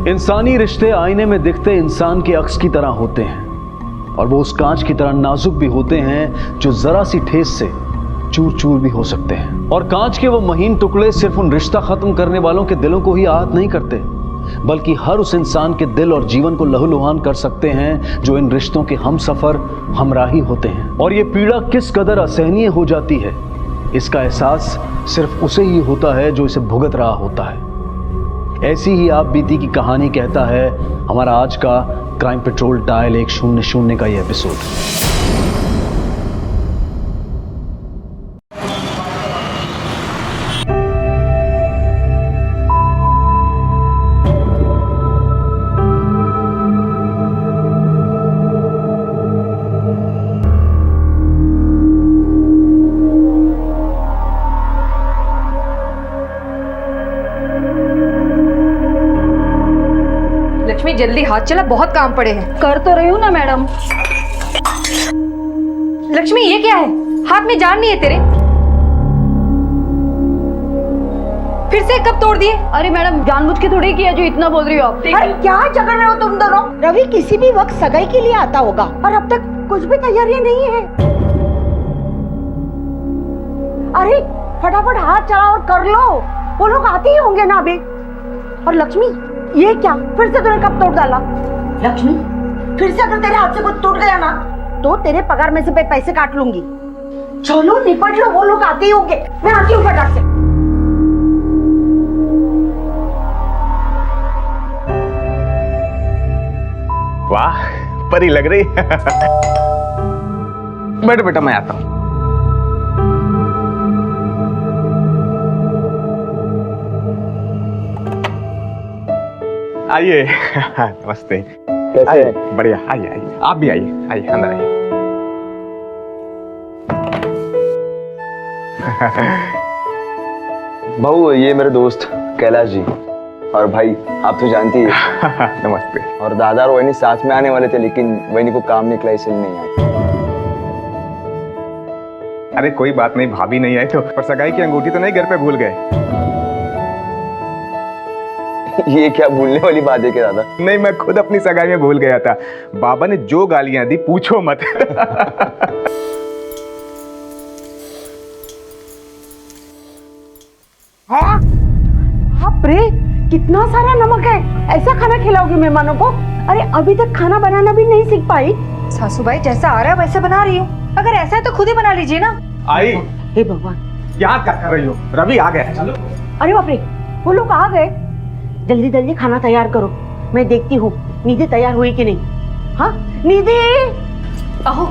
इंसानी रिश्ते आईने में दिखते इंसान के अक्स की तरह होते हैं और वो उस कांच की तरह नाजुक भी होते हैं जो जरा सी ठेस से चूर चूर भी हो सकते हैं। और कांच के वो महीन टुकड़े सिर्फ उन रिश्ता खत्म करने वालों के दिलों को ही आहत नहीं करते, बल्कि हर उस इंसान के दिल और जीवन को लहूलुहान कर सकते हैं जो इन रिश्तों के हमसफर हमराही होते हैं। और ये पीड़ा किस कदर असहनीय हो जाती है, इसका एहसास सिर्फ उसे ही होता है जो इसे भुगत रहा होता है। ऐसी ही आप बीती की कहानी कहता है हमारा आज का क्राइम पेट्रोल डायल 100 का ये एपिसोड। लक्ष्मी जल्दी हाथ चला, बहुत काम पड़े हैं। कर तो रही हूँ ना मैडम। लक्ष्मी ये क्या है, हाथ में जान नहीं है तेरे? फिर से कब तोड़ दिए? अरे मैडम जानबूझ के थोड़ी किया जो इतना बोल रही हो आप। अरे क्या झगड़ रहे हो तुम दोनों? रवि किसी भी वक्त सगाई के लिए आता होगा और अब तक कुछ भी तैयारियां नहीं है। अरे फटाफट हाथ चलाओ और कर लो, वो लोग आते ही होंगे ना अभी। और लक्ष्मी ये क्या, फिर से तूने कब तोड़ डाला? लक्ष्मी फिर से अगर तेरे हाथ से कुछ टूट गया ना तो तेरे पगार में से पैसे काट लूंगी। चलो निपट लो, वो लोग आते ही होंगे। मैं आती हूँ फटाक से। वाह परी लग रही है। बैठो बेटा, मैं आता हूँ। आइए। नमस्ते। कैसे हैं? बढ़िया, आइए आइए, आप भी आइए, आइए अंदर आइए। बहू ये मेरे दोस्त कैलाश जी, और भाई आप तो जानती है। नमस्ते। और दादा और वहीनी साथ में आने वाले थे, लेकिन वहीनी को काम निकला इसलिए नहीं आए। अरे कोई बात नहीं, भाभी नहीं आई तो, पर सगाई की अंगूठी तो नहीं घर पे भूल गए? ये क्या भूलने वाली बात है क्या दादा? नहीं, मैं खुद अपनी सगाई में भूल गया था। बाबा ने जो गालियां दी पूछो मत। बाप रे कितना सारा नमक है, ऐसा खाना खिलाओगी मेहमानों को? अरे अभी तक खाना बनाना भी नहीं सीख पाई? सासूबाई जैसा आ रहा है वैसे बना रही हूँ, अगर ऐसा है तो खुद ही बना लीजिए ना। आई, हे भगवान, क्या कर रही हो? रवि आ गया। चलो। अरे बाप रे वो लोग आ गए। जल्दी जल्दी खाना तैयार करो, मैं देखती हूँ निधि तैयार हुई कि नहीं। हाँ निधि, आहो।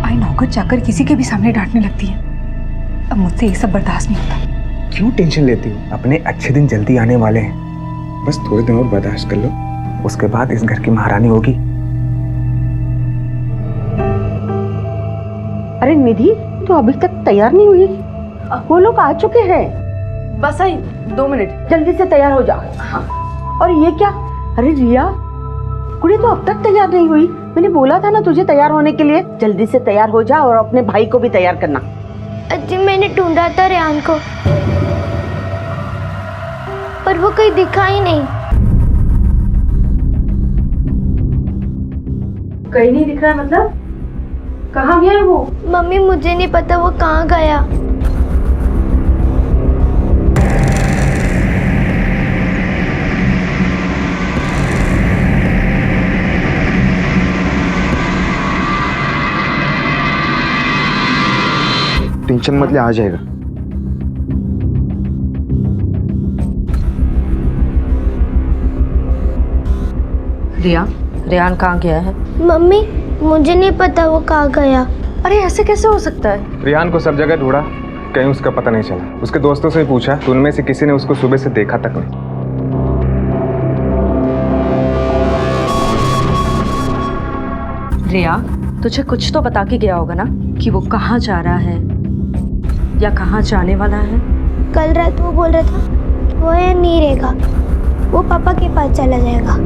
आई नौकर चाकर किसी के भी सामने डांटने लगती है, अब मुझसे ये सब बर्दाश्त नहीं होता। क्यों टेंशन लेती हो? अपने अच्छे दिन जल्दी आने वाले हैं, बस थोड़े दिन और बर्दाश्त कर लो, उसके बाद इस घर की महारानी होगी। अरे निधि तो अभी तक तैयार नहीं हुई, वो लोग आ चुके हैं। बस आई 2 मिनट। जल्दी से तैयार हो जा। हाँ। और ये क्या, अरे रिया कुड़ी तो अब तक तैयार नहीं हुई। मैंने बोला था ना तुझे तैयार होने के लिए। जल्दी से तैयार हो जा और अपने भाई को भी तैयार करना। अजी मैंने ढूंढा था रेहान को, पर वो कहीं दिखा ही नहीं। कहीं नहीं दिख रहा है मतलब? कहाँ गया है वो? मम्मी मुझे नहीं पता वो कहाँ गया। टेंशन मत ले, आ जाएगा। रिया, रेहान कहाँ गया है? मम्मी मुझे नहीं पता वो कहाँ गया। अरे ऐसे कैसे हो सकता है? रेहान को सब जगह ढूंढा, कहीं उसका पता नहीं चला। उसके दोस्तों से पूछा तो उनमें से किसी ने उसको सुबह से देखा तक नहीं। रिया, तुझे कुछ तो बता के गया होगा ना कि वो कहाँ जा रहा है या कहाँ जाने वाला है? कल रात वो बोल रहा था कि वो यहाँ नहीं रहेगा, वो पापा के पास चला जाएगा।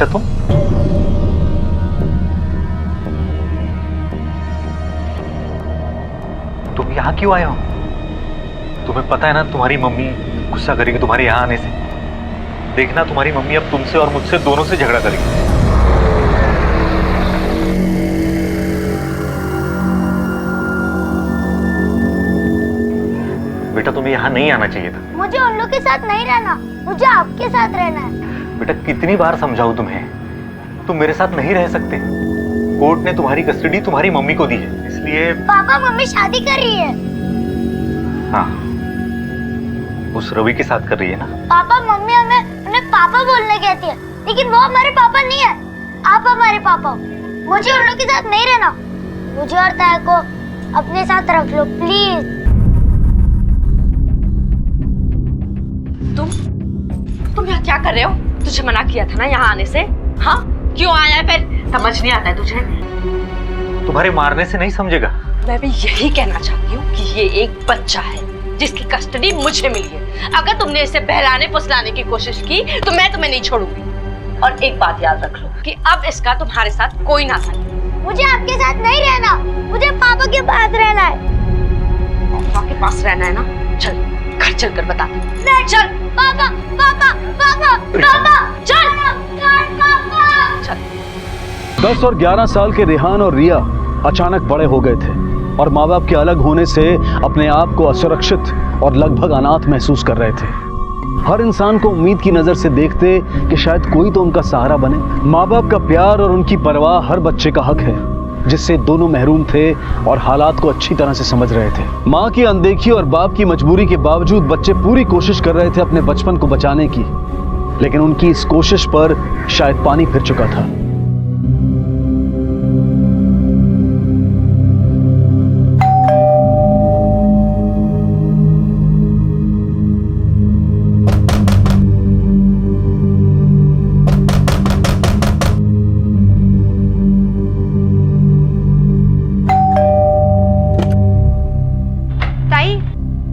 बेटा तुम यहाँ क्यों आए हो? तुम्हें पता है ना तुम्हारी मम्मी गुस्सा करेगी तुम्हारे यहाँ आने से। देखना तुम्हारी मम्मी अब तुमसे और मुझसे दोनों से झगड़ा करेगी। बेटा तुम्हें यहाँ नहीं आना चाहिए था। मुझे उन लोग के साथ नहीं रहना, मुझे आपके साथ रहना है। बेटा कितनी बार समझाऊं तुम्हें, तुम मेरे साथ नहीं रह सकते। कोर्ट ने तुम्हारी कस्टडी तुम्हारी मम्मी को दी है, इसलिए। पापा मम्मी शादी कर रही है। हाँ, उस रवि के साथ कर रही है ना। पापा मम्मी हमें उन्हें पापा बोलने कहती है, लेकिन वो हमारे पापा नहीं है। आप हमारे पापा हो। मुझे उन लोग के साथ नहीं रहना। मुझे और ताया को अपने साथ रख लो प्लीज। तुम यहाँ क्या कर रहे हो? तुझे मना किया था ना यहाँ आने से। हाँ, क्यों आया है फिर? समझ नहीं आता है तुझे? तुम्हारे मारने से नहीं समझेगा। मैं भी यही कहना चाहती हूँ कि ये एक बच्चा है जिसकी कस्टडी मुझे मिली है। अगर तुमने इसे बहलाने फुसलाने की कोशिश की तो मैं तुम्हें नहीं छोड़ूंगी। और एक बात याद रख लो कि अब इसका तुम्हारे साथ कोई नाता नहीं। मुझे आपके साथ नहीं रहना, मुझे पापा के पास रहना है। पापा के पास रहना है ना? चल घर चल कर बता। चल पापा पापा पापा पापा चल पापा। चल। 10 और 11 साल के रेहान और रिया अचानक बड़े हो गए थे और माँ बाप के अलग होने से अपने आप को असुरक्षित और लगभग अनाथ महसूस कर रहे थे। हर इंसान को उम्मीद की नजर से देखते कि शायद कोई तो उनका सहारा बने। माँ बाप का प्यार और उनकी परवाह हर बच्चे का हक है, जिससे दोनों महरूम थे और हालात को अच्छी तरह से समझ रहे थे। माँ की अनदेखी और बाप की मजबूरी के बावजूद बच्चे पूरी कोशिश कर रहे थे अपने बचपन को बचाने की, लेकिन उनकी इस कोशिश पर शायद पानी फिर चुका था।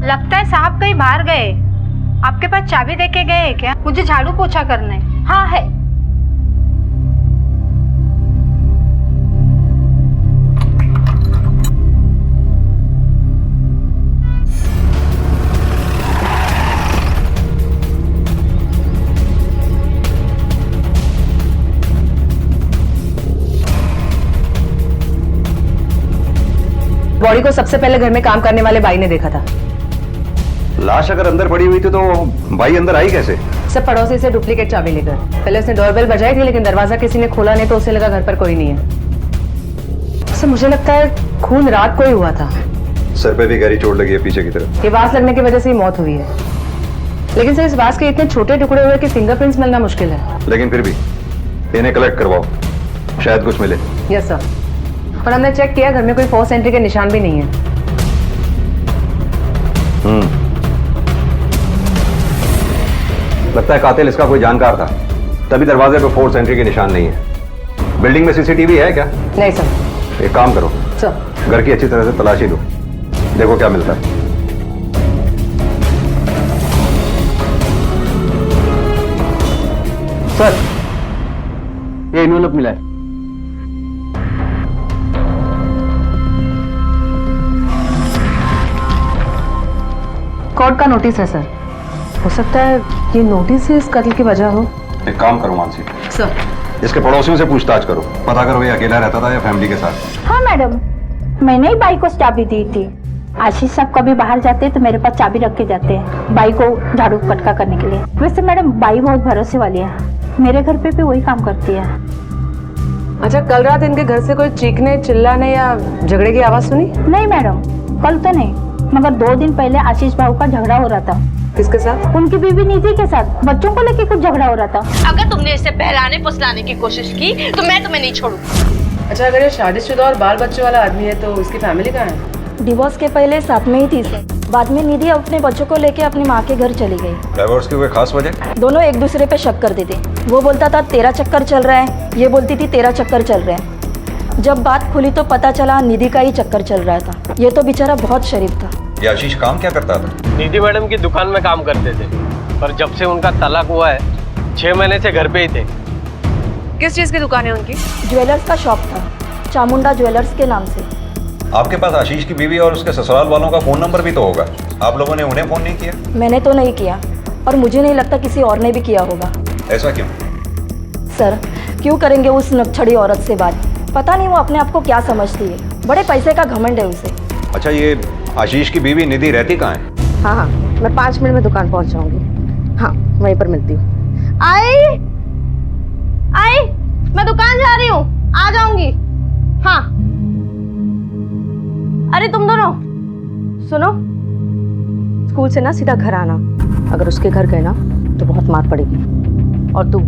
लगता है साहब कहीं बाहर गए। आपके पास चाबी देके गए हैं क्या? मुझे झाड़ू पोछा करना है। हाँ है। बॉडी को सबसे पहले घर में काम करने वाले भाई ने देखा था। लाश अगर अंदर पड़ी हुई थी तो भाई अंदर आई कैसे? सब पड़ोसी से डुप्लीकेट चाबी लेकर। पहले उसने डोरबेल बजाई थी, लेकिन दरवाजा किसी ने खोला नहीं तो उसे लगा घर पर कोई नहीं है। सर मुझे लगता है खून रात को ही हुआ था। सर पे भी गहरी चोट लगी है पीछे की तरफ। ये वास लगने की वजह से ही मौत हुई है, लेकिन सर इस वास के इतने छोटे टुकड़े हुए कि फिंगरप्रिंट्स मिलना मुश्किल है। लेकिन फिर भी इन्हें कलेक्ट करवाओ, शायद कुछ मिले। Yes sir. और हमने चेक किया, घर में कोई फोर्स एंट्री के निशान भी नहीं है। लगता है कातिल इसका कोई जानकार था, तभी दरवाजे पे फोर्स एंट्री के निशान नहीं है। बिल्डिंग में सीसीटीवी है क्या? नहीं सर। एक काम करो सर, घर की अच्छी तरह से तलाशी लो, देखो क्या मिलता है। सर, ये इन्वेलप मिला है। कोर्ट का नोटिस है सर। हो सकता है ये नोटिस ही इस कत्ल की वजह हो। एक काम करो मानसी, सर इसके पड़ोसियों से पूछताछ करो, पता करो ये अकेला रहता था या फैमिली के साथ। हाँ मैडम, मैंने ही बाई को चाबी दी थी। आशीष साहब कभी बाहर जाते हैं तो मेरे पास चाबी रख के जाते हैं बाई को झाड़ू पटका करने के लिए। वैसे मैडम बाई बहुत भरोसे वाली है, मेरे घर पे भी वही काम करती है। अच्छा, कल रात इनके घर से कोई चीखने चिल्लाने या झगड़े की आवाज सुनी? नहीं मैडम, कल तो नहीं, मगर 2 दिन पहले आशीष बाबू का झगड़ा हो रहा था। किसके साथ? उनकी बीवी निधि के साथ। बच्चों को लेके कुछ झगड़ा हो रहा था। अगर तुमने इसे बहलाने फुसलाने की कोशिश की तो मैं तुम्हें नहीं छोड़ूंगी। अच्छा, अगर ये शादीशुदा और बाल बच्चे वाला आदमी है तो उसकी फैमिली कहाँ है? डिवोर्स के पहले साथ में ही थी सर। बाद में निधि अपने बच्चों को लेके अपनी माँ के घर चली गई। डिवोर्स की कोई खास वजह? दोनों एक दूसरे पे शक करते थे। वो बोलता था तेरा चक्कर चल रहा है, ये बोलती थी तेरा चक्कर चल रहा है। जब बात खुली तो पता चला निधि का ही चक्कर चल रहा था। ये तो बेचारा बहुत शरीफ था। ये आशीष काम क्या करता था? निधि मैडम की दुकान में काम करते थे, पर जब से उनका तलाक हुआ है 6 महीने से घर पे ही थे। किस चीज की दुकान है उनकी? ज्वेलर्स का शॉप था, चामुंडा ज्वेलर्स के नाम से। आपके पास आशीष की बीवी और उसके ससुराल वालों का फोन नंबर भी तो होगा, आप लोगों ने उन्हें फोन नहीं किया? मैंने तो नहीं किया और मुझे नहीं लगता किसी और ने भी किया होगा। ऐसा क्यों? सर, क्यों करेंगे उस नकछड़ी औरत से बात? पता नहीं वो अपने आप को क्या समझती है, बड़े पैसे का घमंड है उसे। अच्छा, ये आशीष की बीवी निधि रहती कहाँ है? हाँ हाँ, मैं 5 मिनट में दुकान पहुंच जाऊंगी। हाँ, वहीं पर मिलती हूँ। आई, मैं दुकान जा रही हूँ, आ जाऊंगी। हाँ। अरे तुम दोनों सुनो, स्कूल से ना सीधा घर आना। अगर उसके घर गए ना तो बहुत मार पड़ेगी। और तू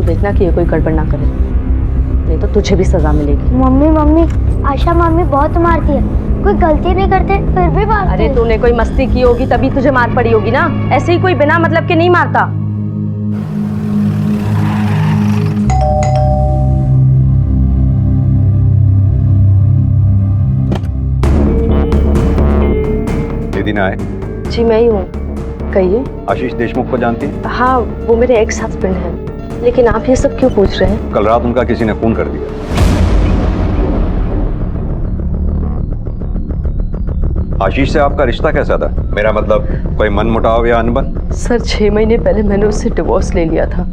देखना कि ये कोई गड़बड़ ना करे, नहीं तो तुझे भी सजा मिलेगी। मम्मी आशा मम्मी बहुत मारती है, कोई गलती नहीं करते फिर भी मारती है। अरे तूने कोई मस्ती की होगी तभी तुझे मार पड़ी होगी ना, ऐसे ही कोई बिना मतलब के नहीं मारता। निधि ना आए? जी मैं ही हूँ, कहिए। आशीष देशमुख को जानती हैं? हाँ, वो मेरे एक्स हस्बैंड हैं। लेकिन आप ये सब क्यों पूछ रहे हैं? कल रात उनका किसी ने खून कर दिया। आशीष से आपका रिश्ता कैसा था? मेरा मतलब कोई मनमुटाव या अनबन? सर, 6 महीने पहले मैंने उससे डिवोर्स ले लिया था।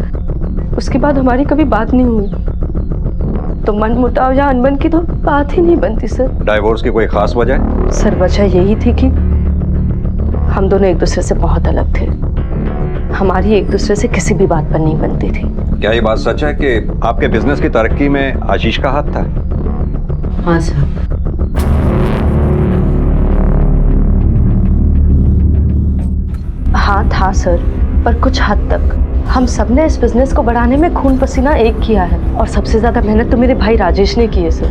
उसके बाद हमारी कभी बात नहीं हुई, तो मनमुटाव या अनबन की तो बात ही नहीं बनती सर। डाइवोर्स की कोई खास वजह? सर, वजह यही थी कि हम दोनों एक दूसरे से बहुत अलग थे। हमारी एक दूसरे से किसी भी बात पर नहीं बनती थी। क्या ये बात सच है कि आपके बिजनेस की तरक्की में आशीष का हाथ था? हाँ सर। हाँ था सर, पर कुछ हद तक। हम सबने इस बिजनेस को बढ़ाने में खून पसीना एक किया है, और सबसे ज्यादा मेहनत तो मेरे भाई राजेश ने की है सर।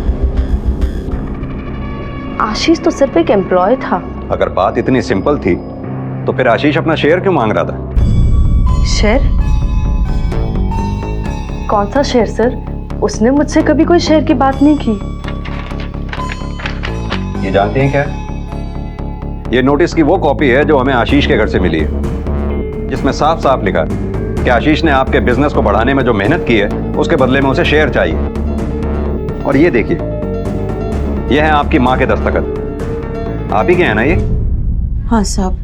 आशीष तो सिर्फ एक एम्प्लॉय था। अगर बात इतनी सिंपल थी तो फिर आशीष अपना शेयर क्यों मांग रहा था? शेयर? कौन सा शेयर सर? उसने मुझसे कभी कोई शेयर की बात नहीं की। ये जानते हैं क्या? ये नोटिस की वो कॉपी है जो हमें आशीष के घर से मिली है, जिसमें साफ साफ लिखा है कि आशीष ने आपके बिजनेस को बढ़ाने में जो मेहनत की है उसके बदले में उसे शेयर चाहिए। और ये देखिए, ये है आपकी माँ के दस्तखत। आप ही के हैं ना ये? हाँ साहब।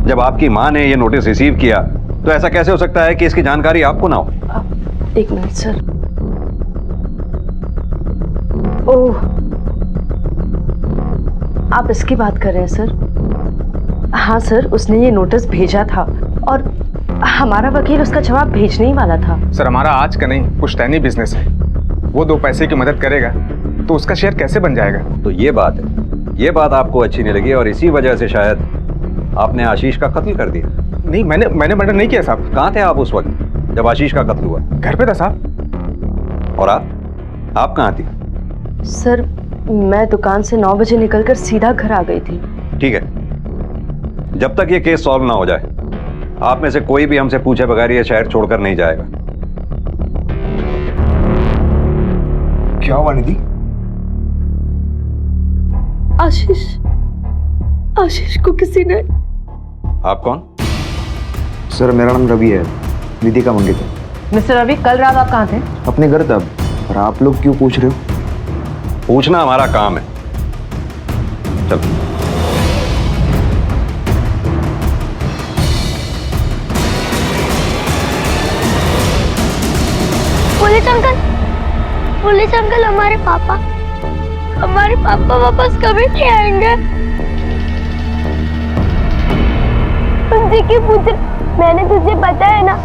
जब आपकी माँ ने ये नोटिस रिसीव किया तो ऐसा कैसे हो सकता है कि इसकी जानकारी आपको ना हो? एक मिनट सर। ओह, आप इसकी बात कर रहे हैं सर? हाँ सर, उसने ये नोटिस भेजा था और हमारा वकील उसका जवाब भेजने ही वाला था। सर, हमारा आज का नहीं पुश्तैनी बिजनेस है। वो 2 पैसे की मदद करेगा तो उसका शेयर कैसे बन जाएगा? तो ये बात है, ये बात आपको अच्छी नहीं लगी और इसी वजह से शायद आपने आशीष का कत्ल कर दिया। नहीं, मैंने मर्डर नहीं किया साहब। कहाँ थे आप उस वक्त जब आशीष का कत्ल हुआ? घर पे था साहब। और आप कहाँ थी? सर, मैं दुकान से 9 बजे निकलकर सीधा घर आ गई थी। ठीक है, जब तक ये केस सॉल्व ना हो जाए आप में से कोई भी हमसे पूछे बगैर ये शहर छोड़कर नहीं जाएगा। क्या हुआ निधि? आशीष को किसी ने। आप कौन? सर, मेरा नाम रवि है, निधि का मंगेतर। मिस्टर रवि, कल रात आप कहाँ थे? अपने घर तब। और आप लोग क्यों पूछ रहे हो? पूछना हमारा काम है। चलो। पुलिस अंकल, हमारे पापा वापस कभी नहीं आएंगे। तुझे क्यों पूछ? मैंने तुझे बताया ना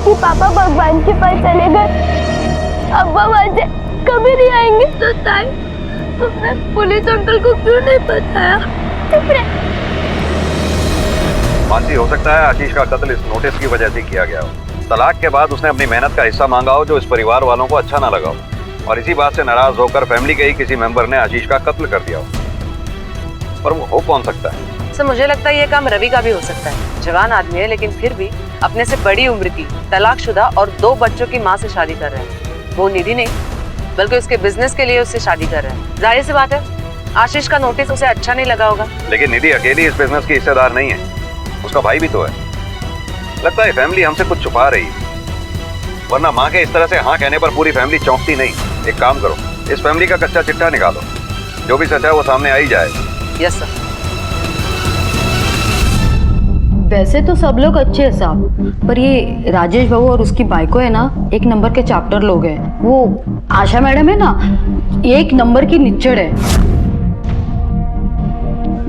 कि पापा भगवान के पास चले गए, अब वहां से कभी नहीं आएंगे। तो ताई, तुमने पुलिस अंकल को क्यों नहीं बताया? चुप रह। मानसी, हो सकता है आशीष का कत्ल इस नोटिस की वजह से किया गया हो। तलाक के बाद उसने अपनी मेहनत का हिस्सा मांगा हो जो इस परिवार वालों को अच्छा ना लगा हो, और इसी बात से नाराज होकर फैमिली के ही किसी मेंबर ने आशीष का कत्ल कर दिया हो। पर वो हो कौन सकता है? सर, मुझे लगता है ये काम रवि का भी हो सकता है। जवान आदमी है लेकिन फिर भी अपने से बड़ी उम्र की, तलाकशुदा और 2 बच्चों की माँ से शादी कर रहे हैं। वो निधि नहीं बल्कि उसके बिजनेस के लिए उससे शादी कर रहे हैं। जाहिर सी बात है आशीष का नोटिस उसे अच्छा नहीं लगा होगा। लेकिन निधि अकेली इस बिजनेस की हिस्सेदार नहीं है, उसका भाई भी तो है। लगता है फैमिली हमसे कुछ छुपा रही है। वरना माँ के इस तरह से हाँ कहने पर पूरी फैमिली चौंकती नहीं। एक काम करो, इस फैमिली का कच्चा चिट्ठा निकालो, जो भी सच है वो सामने आ ही जाएगा। Yes sir. वैसे तो सब लोग अच्छे हैं साहब, पर ये राजेश बाबू और उसकी बाइको है ना, एक नंबर के चैप्टर लोग हैं। वो आशा मैडम है ना, एक नंबर की निच्चड़ है।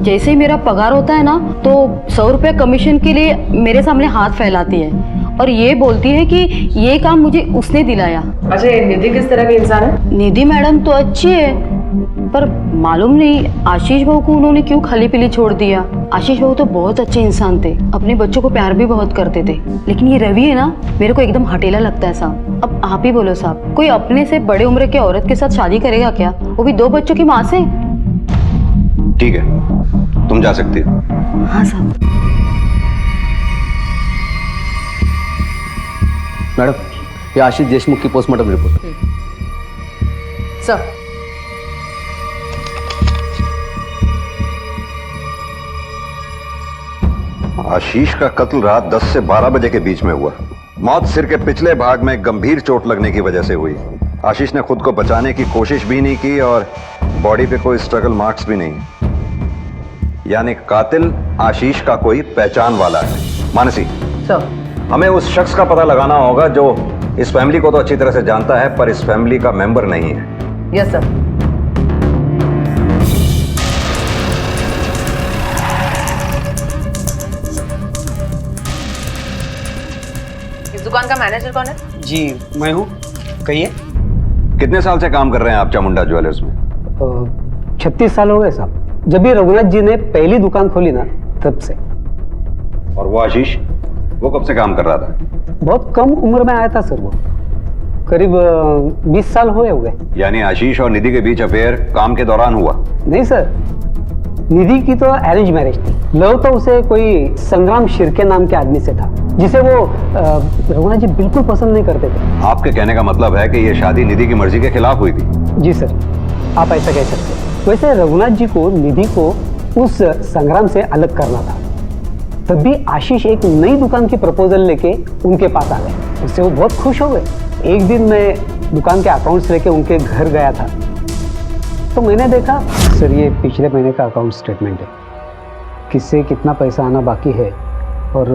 जैसे ही मेरा पगार होता है ना, तो 100 रुपये कमीशन के लिए मेरे सामने हाथ फैलाती है और ये बोलती है कि ये काम मुझे उसने दिलाया। अच्छा, ये निधि किस तरह की इंसान है? निधि मैडम तो अच्छी है, पर मालूम नहीं आशीष बाबू को उन्होंने क्यों खली पिली छोड़ दिया। आशीष बाबू तो बहुत अच्छे इंसान थे, अपने बच्चों को प्यार भी बहुत करते थे, लेकिन ये रवि है ना, मेरे को एकदम हटेला लगता है साहब। अब आप ही बोलो साहब, कोई अपने से बड़े उम्र के औरत के साथ शादी करेगा क्या, वो भी 2 बच्चों की माँ से? ठीक है, तुम जा सकती हो। हाँ साहब। मैडम, ये आशीष देशमुख की पोस्टमार्टम रिपोर्ट। सर, आशीष का कत्ल रात 10 से 12 बजे के बीच में हुआ। मौत सिर के पिछले भाग में गंभीर चोट लगने की वजह से हुई। आशीष ने खुद को बचाने की कोशिश भी नहीं की और बॉडी पे कोई स्ट्रगल मार्क्स भी नहीं। यानी कातिल आशीष का कोई पहचान वाला है। मानसी सर, हमें उस शख्स का पता लगाना होगा जो इस फैमिली को तो अच्छी तरह से जानता है, पर इस फैमिली का मेंबर नहीं है। Yes sir. इस दुकान का मैनेजर कौन है? जी मैं हूँ, कहिए। कितने साल से काम कर रहे हैं आप चामुंडा ज्वेलर्स में? 36 साल हो गए साहब। जब ये रघुनाथ जी ने पहली दुकान खोली ना, तब से। और वो आशीष, वो कब से काम कर रहा था? बहुत कम उम्र में आया था सर वो, करीब 20 साल हो गए। यानी आशीष और निधि के बीच अफेयर काम के दौरान हुआ? नहीं सर, निधि की तो अरेंज मैरिज थी। लव तो उसे कोई संग्राम शिर्के नाम के आदमी से था, जिसे वो रघुनाथ जी बिल्कुल पसंद नहीं करते थे। आपके कहने का मतलब है कि ये शादी निधि की मर्जी के खिलाफ हुई थी? जी सर, आप ऐसा कह सकते हैं। वैसे रघुनाथ जी को निधि को उस संग्राम से अलग करना था। तब भी आशीष एक नई दुकान की प्रपोजल लेके उनके पास आ गए। उससे वो बहुत खुश हो गए। एक दिन मैं दुकान के अकाउंट्स लेके उनके घर गया था, तो मैंने देखा सर, ये पिछले महीने का अकाउंट स्टेटमेंट है, किससे कितना पैसा आना बाकी है और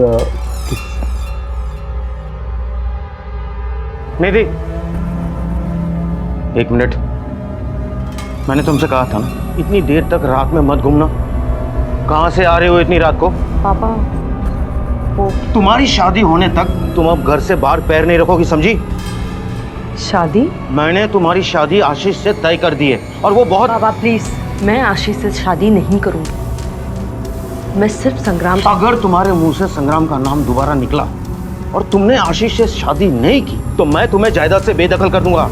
निधि, एक मिनट, मैंने तुमसे कहा था ना, इतनी देर तक रात में मत घूमना। कहाँ से आ रहे हो इतनी रात को? पापा, वो तुम्हारी शादी होने तक तुम अब घर से बाहर पैर नहीं रखोगी, समझी? शादी? मैंने तुम्हारी शादी आशीष से तय कर दी है और वो बहुत। पापा प्लीज, मैं आशीष से शादी नहीं करूंगी। मैं सिर्फ संग्राम। अगर तुम्हारे मुंह से संग्राम का नाम दोबारा निकला और तुमने आशीष से शादी नहीं की, तो मैं तुम्हें जायदाद से बेदखल कर दूंगा।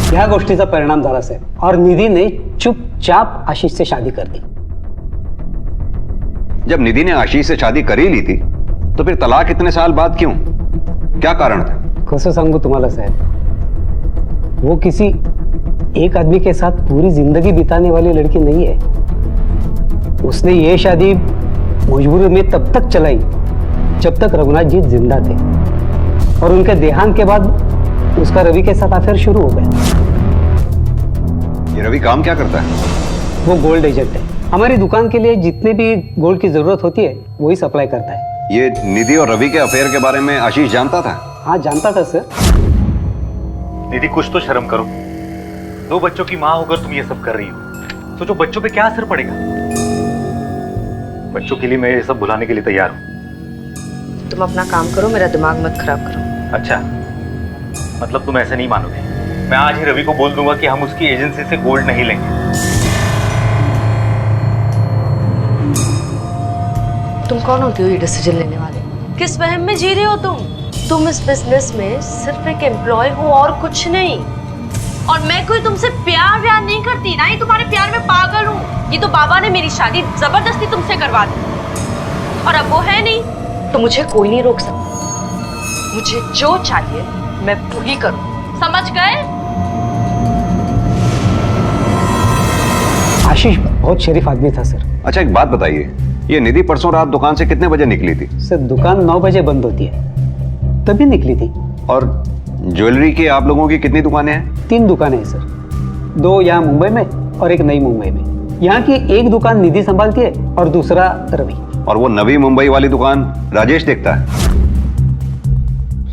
ह्या गोष्टीचा परिणाम झाला साहेब, और निधि ने चुपचाप आशीष से शादी कर दी। जब निधि ने आशीष से शादी कर ही ली थी, तो फिर तलाक इतने साल बाद क्यों? क्या कारण था? कसं सांगू तुम्हाला साहेब, वो किसी एक आदमी के साथ पूरी जिंदगी बिताने वाली लड़की नहीं है। उसने ये शादी मजबूरी में तब तक चलाई जब तक रघुनाथ जी जिंदा थे, और उनके देहांत के बाद उसका रवि के साथ अफेयर शुरू हो गया। ये रवि काम क्या करता है? वो गोल्ड एजेंट है। हमारी दुकान के लिए जितने भी गोल्ड की जरूरत होती है वही सप्लाई करता है। ये निधि और रवि के अफेयर के बारे में आशीष जानता था? हाँ जानता था सर। निधि, कुछ तो शर्म करो। 2 बच्चों की माँ होकर तुम ये सब कर रही हो। सोचो बच्चों पे क्या असर पड़ेगा। बच्चों के लिए मैं ये सब भुलाने के लिए तैयार हूँ। तुम अपना काम करो, मेरा दिमाग मत खराब करो। अच्छा, मतलब तुम ऐसे नहीं मानोगे? मैं आज ही रवि को बोल दूंगा कि हम उसकी एजेंसी से गोल्ड नहीं लेंगे। तुम कौन होती हो ये डिसीजन लेने वाले? किस वहम में जी रही हो तुम? तुम इस बिजनेस में सिर्फ एक एम्प्लॉय हो और कुछ नहीं। और मैं कोई तुमसे प्यार व्यार नहीं करती, ना ही तुम्हारे प्यार में पागल हूँ। ये तो बाबा ने मेरी शादी जबरदस्ती तुमसे करवा दी, और अब वो है नहीं, तो मुझे कोई नहीं रोक सकता। मुझे जो चाहिए मैं वही करूँ, समझ गए? आशीष बहुत शरीफ आदमी था सर। अच्छा, एक बात बताइए, ये निधि परसों रात दुकान से कितने बजे निकली थी? सर दुकान 9 बजे बंद होती है, तभी निकली थी। और ज्वेलरी की आप लोगों की कितनी दुकानें हैं? 3 दुकानें हैं सर, 2 यहाँ मुंबई में और एक नई मुंबई में। यहाँ की एक दुकान निधि संभालती है और दूसरा रवि। और वो नवी मुंबई वाली दुकान राजेश देखता है?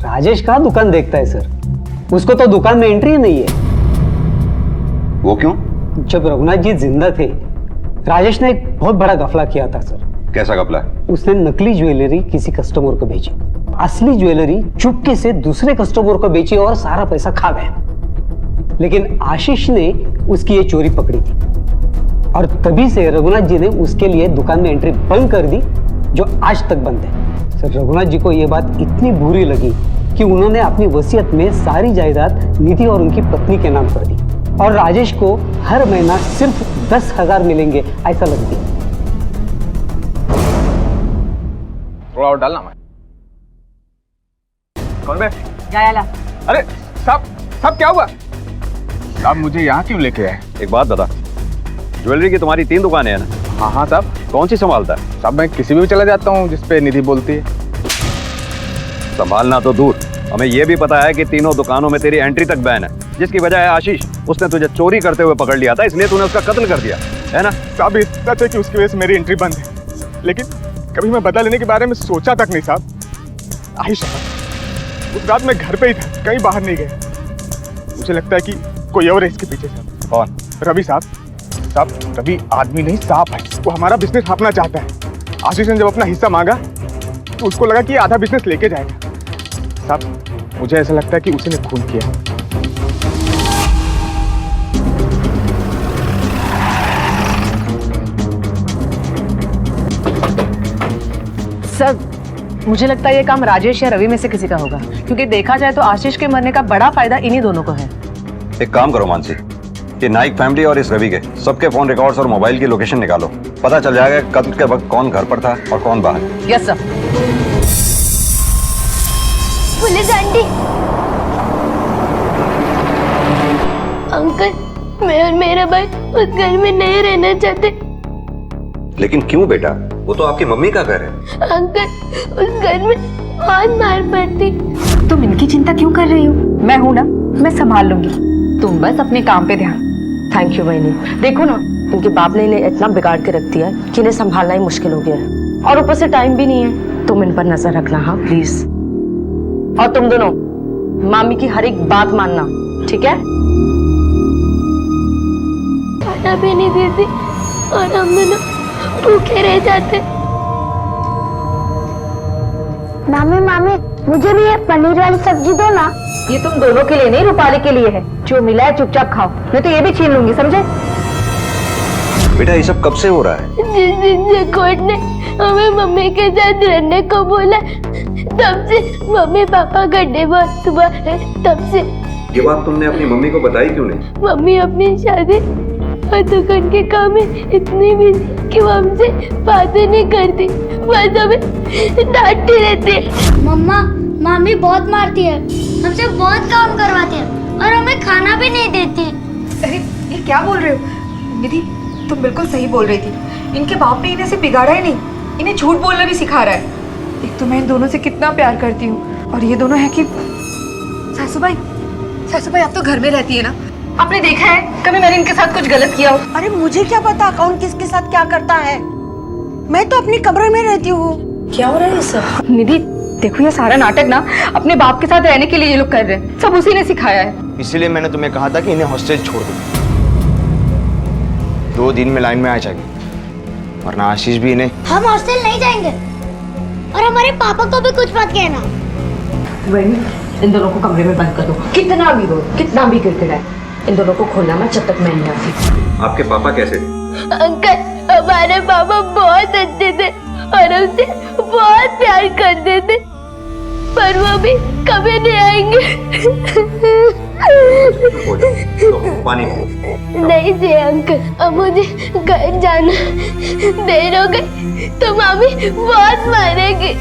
राजेश कहाँ दुकान देखता है सर, उसको तो दुकान में एंट्री ही नहीं है। वो क्यों? जब रघुनाथ जी जिंदा थे, राजेश ने एक बहुत बड़ा गफला किया था सर। कैसा घपला? उसने नकली ज्वेलरी किसी कस्टमर को भेजी, असली ज्वेलरी चुपके से दूसरे कस्टमर को बेची और सारा पैसा खा गया। लेकिन आशीष ने उसकी ये चोरी पकड़ी थी और तभी से रघुनाथ जी ने उसके लिए दुकान में एंट्री बंद कर दी, जो आज तक बंद है। सर रघुनाथ जी को ये बात इतनी बुरी लगी कि उन्होंने अपनी वसीयत में सारी जायदाद निधि और उनकी पत्नी के नाम कर दी और राजेश को हर महीना सिर्फ 10,000 मिलेंगे ऐसा लग दिया। थोड़ा और डालना मैं। कौन बे? अरे सब क्या हुआ? साहब मुझे यहाँ क्यों लेके आए? एक बात बता, ज्वेलरी की तुम्हारी 3 दुकानें हैं ना? हाँ साहब। कौन सी संभालता है? साहब मैं किसी भी चला जाता हूँ जिसपे निधि बोलती है। संभालना तो दूर, हमें यह भी पता है कि तीनों दुकानों में तेरी एंट्री तक बैन है, जिसकी वजह है आशीष। उसने तुझे चोरी करते हुए पकड़ लिया था, इसलिए तूने उसका कत्ल कर दिया है ना? साहब ये सच है कि उसकी वजह से मेरी एंट्री बंद है, लेकिन कभी मैं बदला लेने के बारे में सोचा तक नहीं साहब। आशीष उस रात मैं घर पे ही था, कहीं बाहर नहीं गया। मुझे लगता है कि कोई और है इसके पीछे। साहब कौन? रवि साहब। साहब रवि आदमी नहीं सांप है, वो हमारा बिजनेस हाँपना चाहता है। आशीष ने जब अपना हिस्सा मांगा तो उसको लगा कि आधा बिजनेस लेके जाएगा। साहब मुझे ऐसा लगता है कि उसी ने खून किया। सर मुझे लगता है ये काम राजेश या रवि में से किसी का होगा, क्योंकि देखा जाए तो आशीष के मरने का बड़ा फायदा इन्हीं दोनों को है। एक काम करो मानसी, ये नाइक फैमिली और इस रवि के सबके फोन रिकॉर्ड्स और मोबाइल की लोकेशन निकालो, पता चल जाएगा कत्ल के वक्त कौन घर पर था और कौन बाहर। Yes sir. Police aunty, uncle मैं और मेरा भाई उस घर में नहीं रहना चाहते। लेकिन क्यों बेटा, वो तो आपकी मम्मी का घर है। अंकल उस घर में बहुत मार पड़ती। तुम इनकी चिंता क्यों कर रही हो? मैं हूं ना, मैं संभाल लूंगी, तुम बस अपने काम पे ध्यान। थैंक यू बहनी। देखो ना, इनके बाप ने इन्हें इतना बिगाड़ के रख दिया है कि इन्हें संभालना ही मुश्किल हो गया है, और ऊपर से टाइम भी नहीं है। तुम इन पर नजर रखना, हाँ प्लीज। और तुम दोनों मामी की हर एक बात मानना, ठीक है? खाना भी नहीं देती और हम दोनों भूखे रह जाते। मामी मामी मुझे भी ये पनीर वाली सब्जी दो ना। ये तुम दोनों के लिए नहीं, रूपाली के लिए है। जो मिला है चुपचाप खाओ, नहीं तो ये भी छीन लूंगी, समझे? बेटा ये सब कब से हो रहा है? जिस दिन से कोर्ट ने हमें मम्मी के साथ रहने को बोला, तब से मम्मी पापा का डिवोर्स हुआ है। तब से ये बात तुमने अपनी मम्मी को बताई क्यों नहीं? मम्मी अपनी शादी और दुकान के काम में इतनी बिजी कि वो हमसे बातें नहीं करती, बस हमें डांटती रहती है। मम्मा मामी बहुत मारती है, हमसे बहुत काम करवाती है और हमें खाना भी नहीं देती। अरे ये क्या बोल रहे हो निधि? तुम बिल्कुल सही बोल रही थी। इनके बाप ने इन्हें से बिगाड़ा ही नहीं, इन्हें झूठ बोलना भी सिखा रहा है। एक तो मैं इन दोनों से कितना प्यार करती हूँ, और ये दोनों है कि सासूबाई आप तो घर में रहती है ना, आपने देखा है कभी मैंने इनके साथ कुछ गलत किया हो? अरे मुझे क्या पता कौन किसके साथ क्या करता है, मैं तो अपने कमरे में रहती हूँ। क्या हो रहा है ये सब? निधि देखो, ये सारा नाटक ना अपने बाप के साथ रहने के लिए ये लोग कर रहे हैं, सब उसी ने सिखाया है। इसीलिए मैंने तुम्हें कहा था कि इन्हें हॉस्टेज छोड़ दो, 2 दिन में लाइन में आ जाएगी, वरना आशीष भी इन्हें। हम हॉस्टल नहीं जाएंगे और हमारे पापा को भी कुछ मत कहना। वही इन दोनों को कमरे में बंद कर दो, कितना भी रो, कितना भी किरकिराए, इन दोनों को खोलना मत जब तक मैं नहीं आती। आपके पापा कैसे? अंकल हमारे पापा बहुत अच्छे थे और हमसे बहुत प्यार करते थे, पर वो भी कभी नहीं आएंगे। पानी नहीं जी अंकल, अब मुझे घर जाना, देर हो गई तो मामी बहुत मारेगी।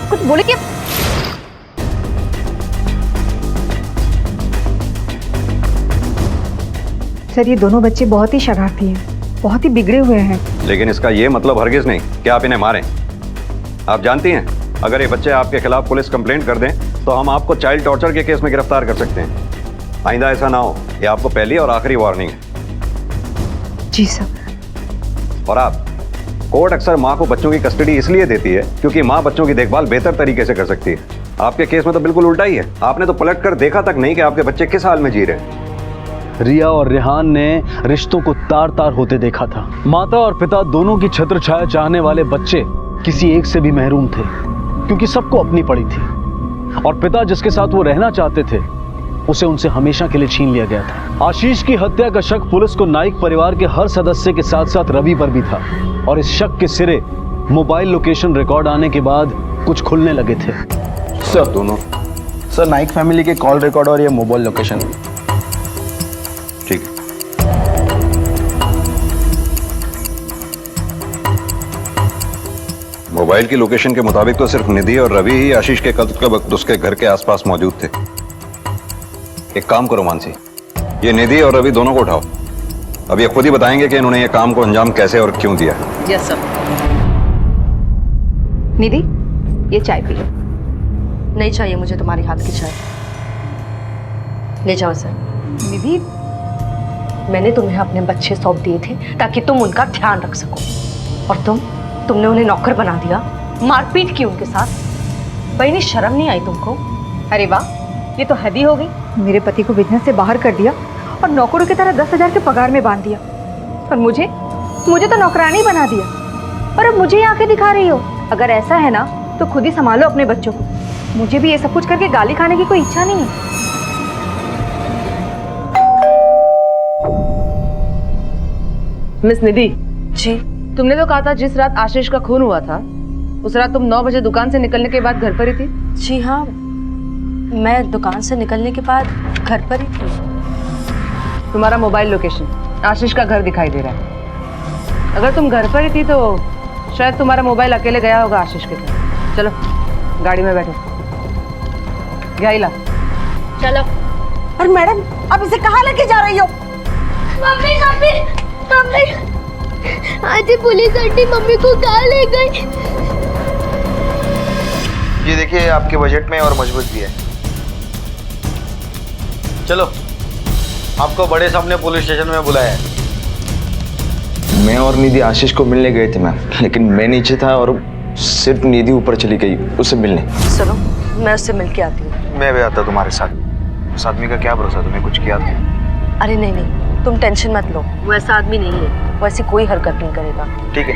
कुछ बोले क्या? सर ये दोनों बच्चे बहुत ही शरारती हैं, बहुत ही बिगड़े हुए हैं। लेकिन इसका ये मतलब हरगिज नहीं कि आप इन्हें मारें। आप जानती हैं, अगर ये बच्चे आपके खिलाफ पुलिस कंप्लेंट कर दें तो हम आपको चाइल्ड टॉर्चर के केस में गिरफ्तार कर सकते हैं। आइंदा ऐसा ना हो, ये आपको पहली और आखिरी वार्निंग है। जी सर। और आप, कोर्ट अक्सर माँ को बच्चों की कस्टडी इसलिए देती है क्योंकि माँ बच्चों की देखभाल बेहतर तरीके से कर सकती है। आपके केस में तो बिल्कुल उल्टा ही है। आपने तो पलट कर देखा तक नहीं कि आपके बच्चे किस हाल में जी रहे हैं। रिया और रेहान ने रिश्तों को तार तार होते देखा था। माता और पिता दोनों की छत्र छाया चाहने वाले बच्चे किसी एक से भी महरूम थे क्योंकि सबको अपनी पड़ी थी, और पिता जिसके साथ वो रहना चाहते थे उसे उनसे हमेशा के लिए छीन लिया गया था। आशीष की हत्या का शक पुलिस को नाइक परिवार के हर सदस्य के साथ साथ रवि पर भी था, और इस शक के सिरे मोबाइल लोकेशन रिकॉर्ड आने के बाद कुछ खुलने लगे थे। सर दोनों, सर नाइक फैमिली के कॉल रिकॉर्ड और ये मोबाइल लोकेशन। ठीक है। मोबाइल की लोकेशन के मुताबिक तो सिर्फ निधि और रवि ही आशीष के कत्ल के वक्त उसके घर के आसपास मौजूद थे। एक काम करो मानसी, ये निधि और रवि दोनों को उठाओ। अब ये खुद ही बताएंगे कि इन्होंने ये काम को अंजाम कैसे और क्यों दिया। Yes sir. निधि, ये चाय पी लो। नहीं चाहिए मुझे तुम्हारी हाथ की चाय। ले जाओ सर। निधि, मैंने तुम्हें अपने बच्चे सौंप दिए थे ताकि तुम उनका ध्यान रख सको, और तुमने उन्हें नौकर बना दिया, मारपीट की उनके साथ। बहनी, शर्म नहीं आई तुमको? अरे वाह, ये तो हद ही हो गई। मेरे पति को बिजनेस से बाहर कर दिया और नौकरों की तरह 10,000 के पगार में बांध दिया, और मुझे तो नौकरानी बना दिया, और अब मुझे यहाँ आके दिखा रही हो। अगर ऐसा है ना तो खुद ही संभालो अपने बच्चों को। मुझे भी ये सब कुछ करके गाली खाने की कोई इच्छा नहीं है। मिस निधि जी, तुमने तो कहा था जिस रात आशीष का खून हुआ था उस रात तुम 9 बजे दुकान से निकलने के बाद घर पर ही थी। जी हाँ, मैं दुकान से निकलने के बाद घर पर ही थी। तुम्हारा मोबाइल लोकेशन आशीष का घर दिखाई दे रहा है। अगर तुम घर पर ही थी तो शायद तुम्हारा मोबाइल अकेले गया होगा आशीष के घर। चलो गाड़ी में बैठो। गाइला चलो। और मैडम, अब इसे कहाँ लेके जा रही हो? मम्मी मम्मी मम्मी, आज पुलिस आंटी मम्मी को कहाँ ले गई? ये देखिए, आपके बजट में और मजबूत भी है। चलो, आपको बड़े साहब ने पुलिस स्टेशन में बुलाया है। मैं और निधि आशीष को मिलने गए थे मैम, लेकिन मैं नीचे था और सिर्फ निधि ऊपर चली गई उससे मिलने। सुनो, मैं उससे मिल के आती हूँ। मैं भी आता तुम्हारे साथ। उस आदमी का क्या भरोसा, तुम्हें कुछ किया था? अरे नहीं नहीं, तुम टेंशन मत लो, वो ऐसा आदमी नहीं है, वो ऐसी कोई हरकत नहीं करेगा। ठीक है,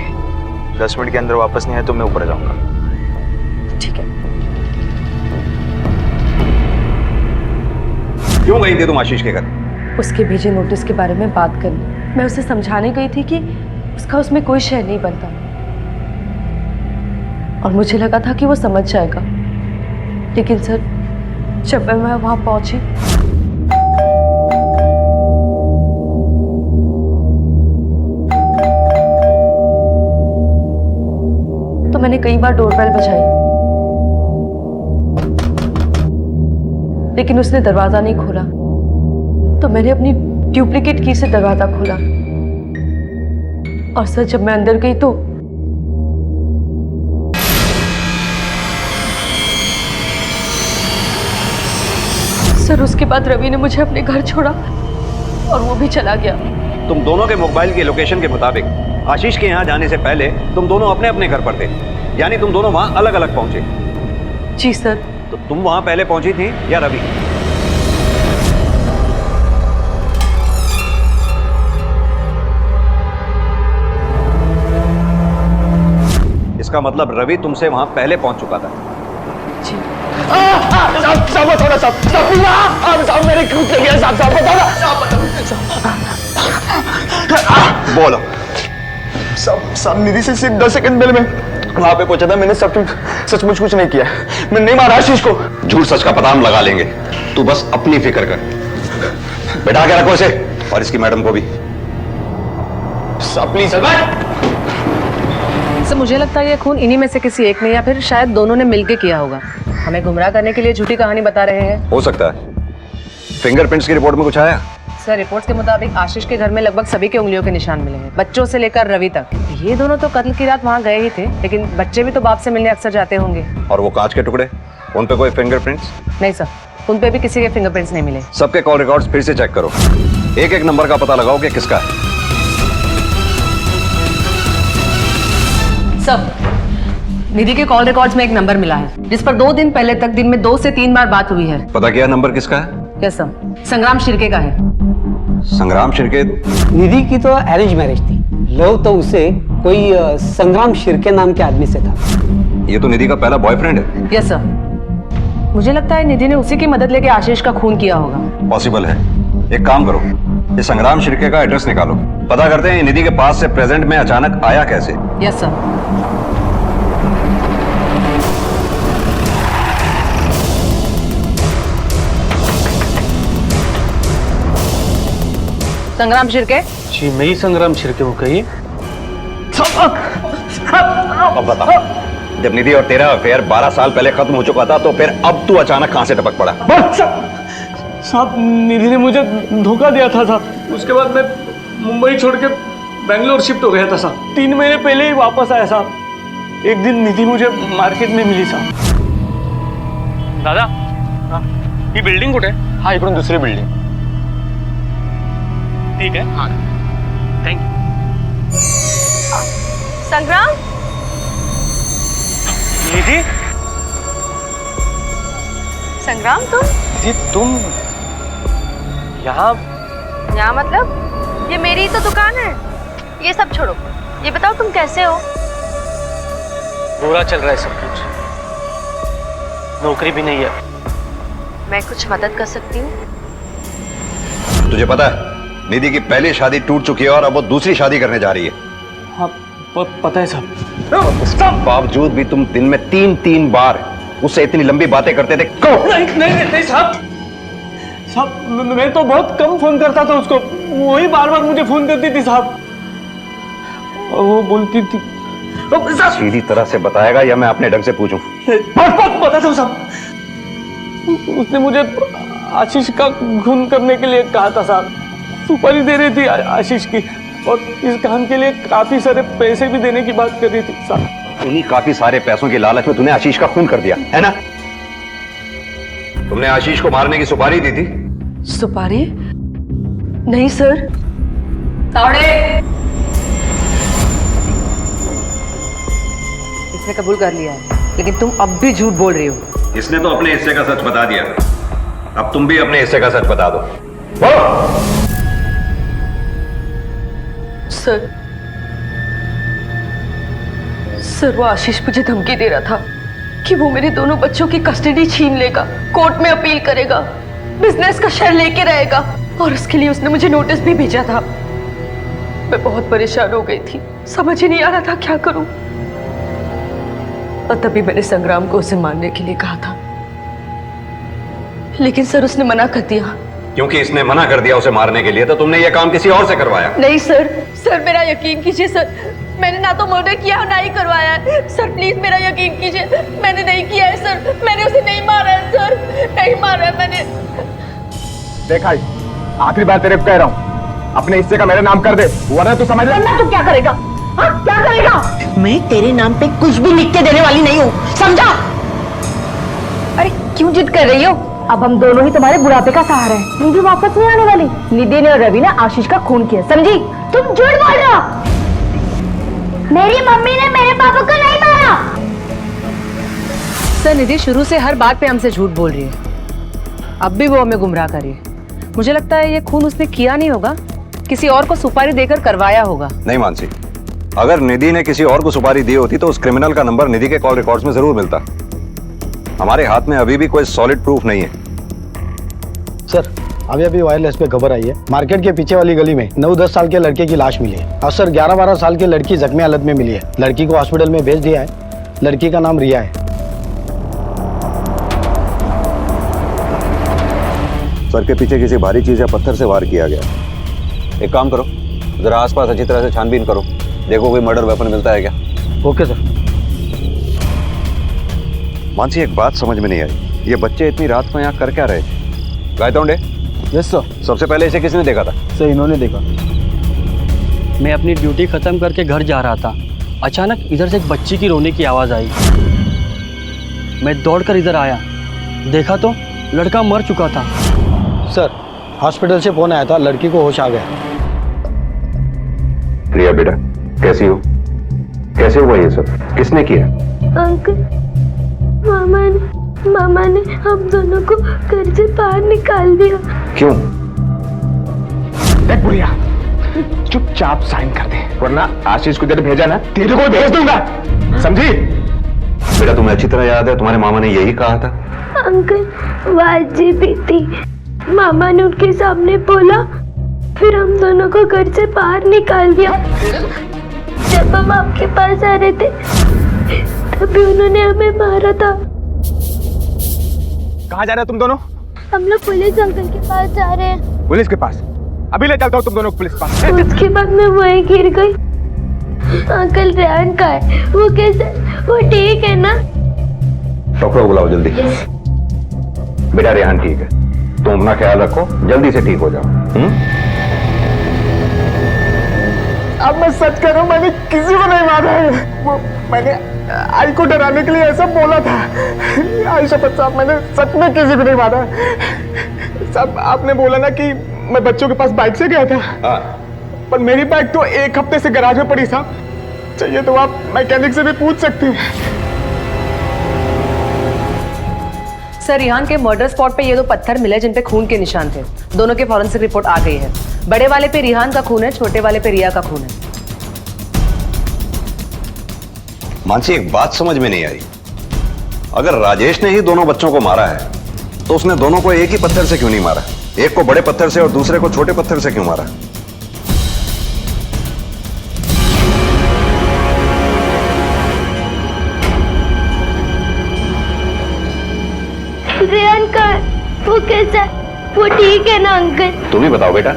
10 मिनट के अंदर वापस नहीं आए तो मैं ऊपर जाऊंगा। ठीक है। क्यों गई थी तुम आशीष के घर? उसके भेजे नोटिस के बारे में बात करनी। मैं उसे समझाने गई थी कि उसका उसमें कोई शय नहीं बनता, और मुझे लगा था कि वो समझ जाएगा, लेकिन सर जब मैं वहां पहुंची तो मैंने कई बार डोरबेल बजाई, लेकिन उसने दरवाजा नहीं खोला। तो मैंने अपनी डुप्लीकेट की से दरवाजा खोला, और सर जब मैं अंदर गई तो सर उसके बाद रवि ने मुझे अपने घर छोड़ा और वो भी चला गया। तुम दोनों के मोबाइल की लोकेशन के मुताबिक आशीष के यहाँ जाने से पहले तुम दोनों अपने अपने घर पर थे, यानी तुम दोनों वहां अलग अलग पहुंचे। जी सर। तो तुम वहां पहले पहुंची थी या रवि? इसका मतलब रवि तुमसे वहां पहले पहुंच चुका था। जी। साहब मेरे कूद गया। बोलो। साहब निधि से सिर्फ 10 सेकंड पहले मैं वहां पे पहुंचा था। मैंने सचमुच कुछ नहीं किया। मैं नहीं मारा आशीष को। झूठ सच का पता हम लगा लेंगे, तू बस अपनी फिक्र कर। बैठा के रखो इसे और इसकी मैडम को भी। साहब प्लीज। सर मुझे लगता है ये खून इन्हीं में से किसी एक ने या फिर शायद दोनों ने मिलके किया होगा। हमें गुमराह करने के लिए झूठी कहानी बता रहे हैं। हो सकता है। फिंगरप्रिंट्स की रिपोर्ट में कुछ आया? सर, रिपोर्ट्स के मुताबिक आशीष के घर में लगभग सभी के उंगलियों के निशान मिले हैं, बच्चों से लेकर रवि तक। ये दोनों तो कत्ल की रात वहाँ गए ही थे, लेकिन बच्चे भी तो बाप से मिलने अक्सर जाते होंगे। और वो कांच के टुकड़े, उन पे कोई फिंगरप्रिंट्स? नहीं सर, उन पे भी किसी के फिंगरप्रिंट्स नहीं मिले। सबके कॉल रिकॉर्ड्स फिर से चेक करो, एक एक नंबर का पता लगाओ कि किसका है। सब निधि के कॉल रिकॉर्ड्स में एक नंबर मिला है जिस पर 2 दिन पहले तक दिन में 2 से 3 बार बात हुई है। पता किया नंबर किसका है? यस सर, संग्राम शिर्के का है। संग्राम शिर्के? निधि की तो अरेंज मैरिज थी, लव तो उसे कोई संग्राम शिर्के नाम के आदमी से था। ये तो निधि का पहला बॉयफ्रेंड है। यस सर, मुझे लगता है निधि ने उसी की मदद लेके आशीष का खून किया होगा। पॉसिबल है। एक काम करो, ये संग्राम शिर्के का एड्रेस निकालो, पता करते हैं निधि के पास से प्रेजेंट में अचानक आया कैसे। Yes sir. संग्राम शिर्के? जी मैं ही संग्राम शिर्के हूँ, कहिए। अब बता, जब निधि और तेरा अफेयर 12 साल पहले खत्म हो चुका था तो फिर अब तू अचानक कहां से टपक पड़ा? साहब, निधि ने मुझे धोखा दिया था साहब, उसके बाद मैं मुंबई छोड़ के बेंगलोर शिफ्ट हो गया था साहब। 3 महीने पहले ही वापस आया साहब। एक दिन निधि मुझे मार्केट में मिली साहब। दादा, ये बिल्डिंग कुठे? हाँ, इकडून दुसरी बिल्डिंग। ठीक है, हाँ, थैंक यू। संग्राम? निधि? संग्राम तुम यहाँ? यहाँ मतलब? ये मेरी ही तो दुकान है। ये सब छोड़ो, ये बताओ तुम कैसे हो? बुरा चल रहा है सब कुछ, नौकरी भी नहीं है। मैं कुछ मदद कर सकती हूँ? तुझे पता है निधि की पहली शादी टूट चुकी है और अब वो दूसरी शादी करने जा रही है। हाँ, पता है साहब। उसके बावजूद भी तुम दिन में 3-3 बार उससे इतनी लंबी बातें करते थे। नहीं साहब, मैं तो बहुत कम फोन करता था उसको, वही बार बार मुझे फोन करती थी साहब। और वो बोलती थी। सीधी तरह से बताएगा या मैं अपने ढंग से पूछूं? पता था साहब, उसने मुझे आशीष का खून करने के लिए कहा था साहब। सुपारी दे रही थी आशीष की, और इस काम के लिए काफी सारे पैसे भी देने की बात कर रही थी साहब। उन्हीं काफी सारे पैसों की लालच में तूने आशीष का खून कर दिया है ना? तुमने आशीष को मारने की सुपारी दी थी? सुपारी? नहीं सर। तावड़े! इसने कबूल कर लिया है, लेकिन तुम अब भी झूठ बोल रही हो। इसने तो अपने हिस्से का सच बता दिया, अब तुम भी अपने हिस्से का सच बता दो। सर वो आशीष मुझे धमकी दे रहा था कि वो मेरे दोनों बच्चों की कस्टडी छीन लेगा, कोर्ट में अपील करेगा, बिजनेस का शेयर लेके रहेगा, और उसके लिए उसने मुझे नोटिस भी भेजा था। मैं बहुत परेशान हो गई थी, समझ ही नहीं आ रहा था क्या करूं। और तभी मैंने संग्राम को उसे मारने के लिए कहा था, लेकिन सर उसने मना कर दिया। क्योंकि इसने मना कर दिया उसे मारने के लिए तो तुमने ये काम किसी और से करवाया? नहीं सर मेरा यकीन कीजिए सर, मैंने ना तो मर्डर किया और ना ही करवाया है। सर प्लीज मेरा यकीन कीजिए, मैंने नहीं किया है सर, मैंने उसे नहीं मारा है सर, नहीं मारा है मैंने। देखा, आखिरी बार तेरे को कह रहा हूँ, अपने हिस्से का मेरे नाम कर दे, वरना तू समझ ले। तू क्या करेगा? हाँ, क्या करेगा? मैं तेरे नाम पे कुछ भी लिख के देने वाली नहीं हूँ, समझा? अरे क्यों जिद कर रही हो? अब हम दोनों ही तुम्हारे बुढ़ापे का सहारा है। निधि वापस नहीं आने वाली। निधि ने और रवि ने आशीष का खून किया, समझी? तुम झूठ बोल रहे हो। मेरी मम्मी ने मेरे पापा को नहीं मारा। सर निधि शुरू से हर बात पे हमसे झूठ बोल रही है, अब भी वो हमें गुमराह कर रही है। मुझे लगता है ये खून उसने किया नहीं होगा, किसी और को सुपारी देकर करवाया होगा। नहीं मानसी, अगर निधि ने किसी और को सुपारी दी होती तो उस क्रिमिनल का नंबर निधि के कॉल रिकॉर्ड्स में जरूर मिलता। हमारे हाथ में अभी भी कोई सॉलिड प्रूफ नहीं है। सर अभी वायरलेस पे खबर आई है, मार्केट के पीछे वाली गली में 9-10 साल के लड़के की लाश मिली है, और सर 11-12 साल की लड़की जख्मी हालत में मिली है। लड़की को हॉस्पिटल में भेज दिया है, लड़की का नाम रिया है। सर के पीछे किसी भारी चीज या पत्थर से वार किया गया। एक काम करो, जरा आसपास अच्छी तरह से छानबीन करो, देखो कोई मर्डर वेपन मिलता है क्या। Okay sir. मानसी एक बात समझ में नहीं आई, ये बच्चे इतनी रात को यहाँ कर क्या रहे? Gaitonde yes sir. सबसे पहले इसे किसने देखा था? सर इन्होंने देखा। मैं अपनी ड्यूटी ख़त्म करके घर जा रहा था। अचानक इधर से एक बच्ची की रोने की आवाज़ आई। मैं दौड़कर इधर आया, देखा तो लड़का मर चुका था। सर हॉस्पिटल से फोन आया था, लड़की को होश आ गया। रिया बेटा कैसी हो? कैसे हुआ ये सब? किसने किया? अंकल, मामा ने हम दोनों को घर से बाहर निकाल दिया। क्यों? देख बुढ़िया, चुपचाप साइन कर दे, वरना आशीष को तेरे भेजा ना, तेरे को भेज दूंगा, समझी? बेटा तुम्हें अच्छी तरह याद है तुम्हारे मामा ने यही कहा था। अंकल वाजी भी थी, मामा ने उनके सामने बोला, फिर हम दोनों को घर से बाहर निकाल दिया। जब हम आपके पास आ रहे थे तभी उन्होंने हमें मारा था। कहाँ जा रहे हो तुम दोनों? हम लोग पुलिस अंकल के पास जा रहे हैं। पुलिस के पास? अभी ले चलता हूँ तुम दोनों को पुलिस के पास। उसके बाद मैं वहीं गिर गई। अंकल रेहान का है, वो कैसे? वो ठीक है ना? डॉक्टर को बुलाओ जल्दी। बेटा रेहान ठीक है, तुम अपना ख्याल रखो, जल्दी से ठीक हो जाओ। अब मैं सच कह रहा हूँ, मैंने किसी को नहीं मारा है। वो मैंने आई को डराने के लिए ऐसा बोला था। आई शपथ साहब, मैंने सच में किसी को नहीं मारा। साहब आपने बोला ना कि मैं बच्चों के पास बाइक से गया था। पर मेरी बाइक तो एक हफ्ते से गैराज में पड़ी साहब। चाहिए तो आप मैकेनिक से भी पूछ सकते हैं। सर रिहान के मर्डर स्पॉट पे ये 2 पत्थर मिले जिन पे खून के निशान थे। दोनों के फॉरेंसिक रिपोर्ट आ गई है। बड़े वाले पे रिहान का खून है, छोटे वाले पे रिया का खून है। मानसी एक बात समझ में नहीं आई, अगर राजेश ने ही दोनों बच्चों को मारा है तो उसने दोनों को एक ही पत्थर से क्यों नहीं मारा? एक को बड़े पत्थर से और दूसरे को छोटे पत्थर से क्यों मारा? रेहान का वो कैसा? वो ठीक है ना अंकल? तुम ही बताओ बेटा,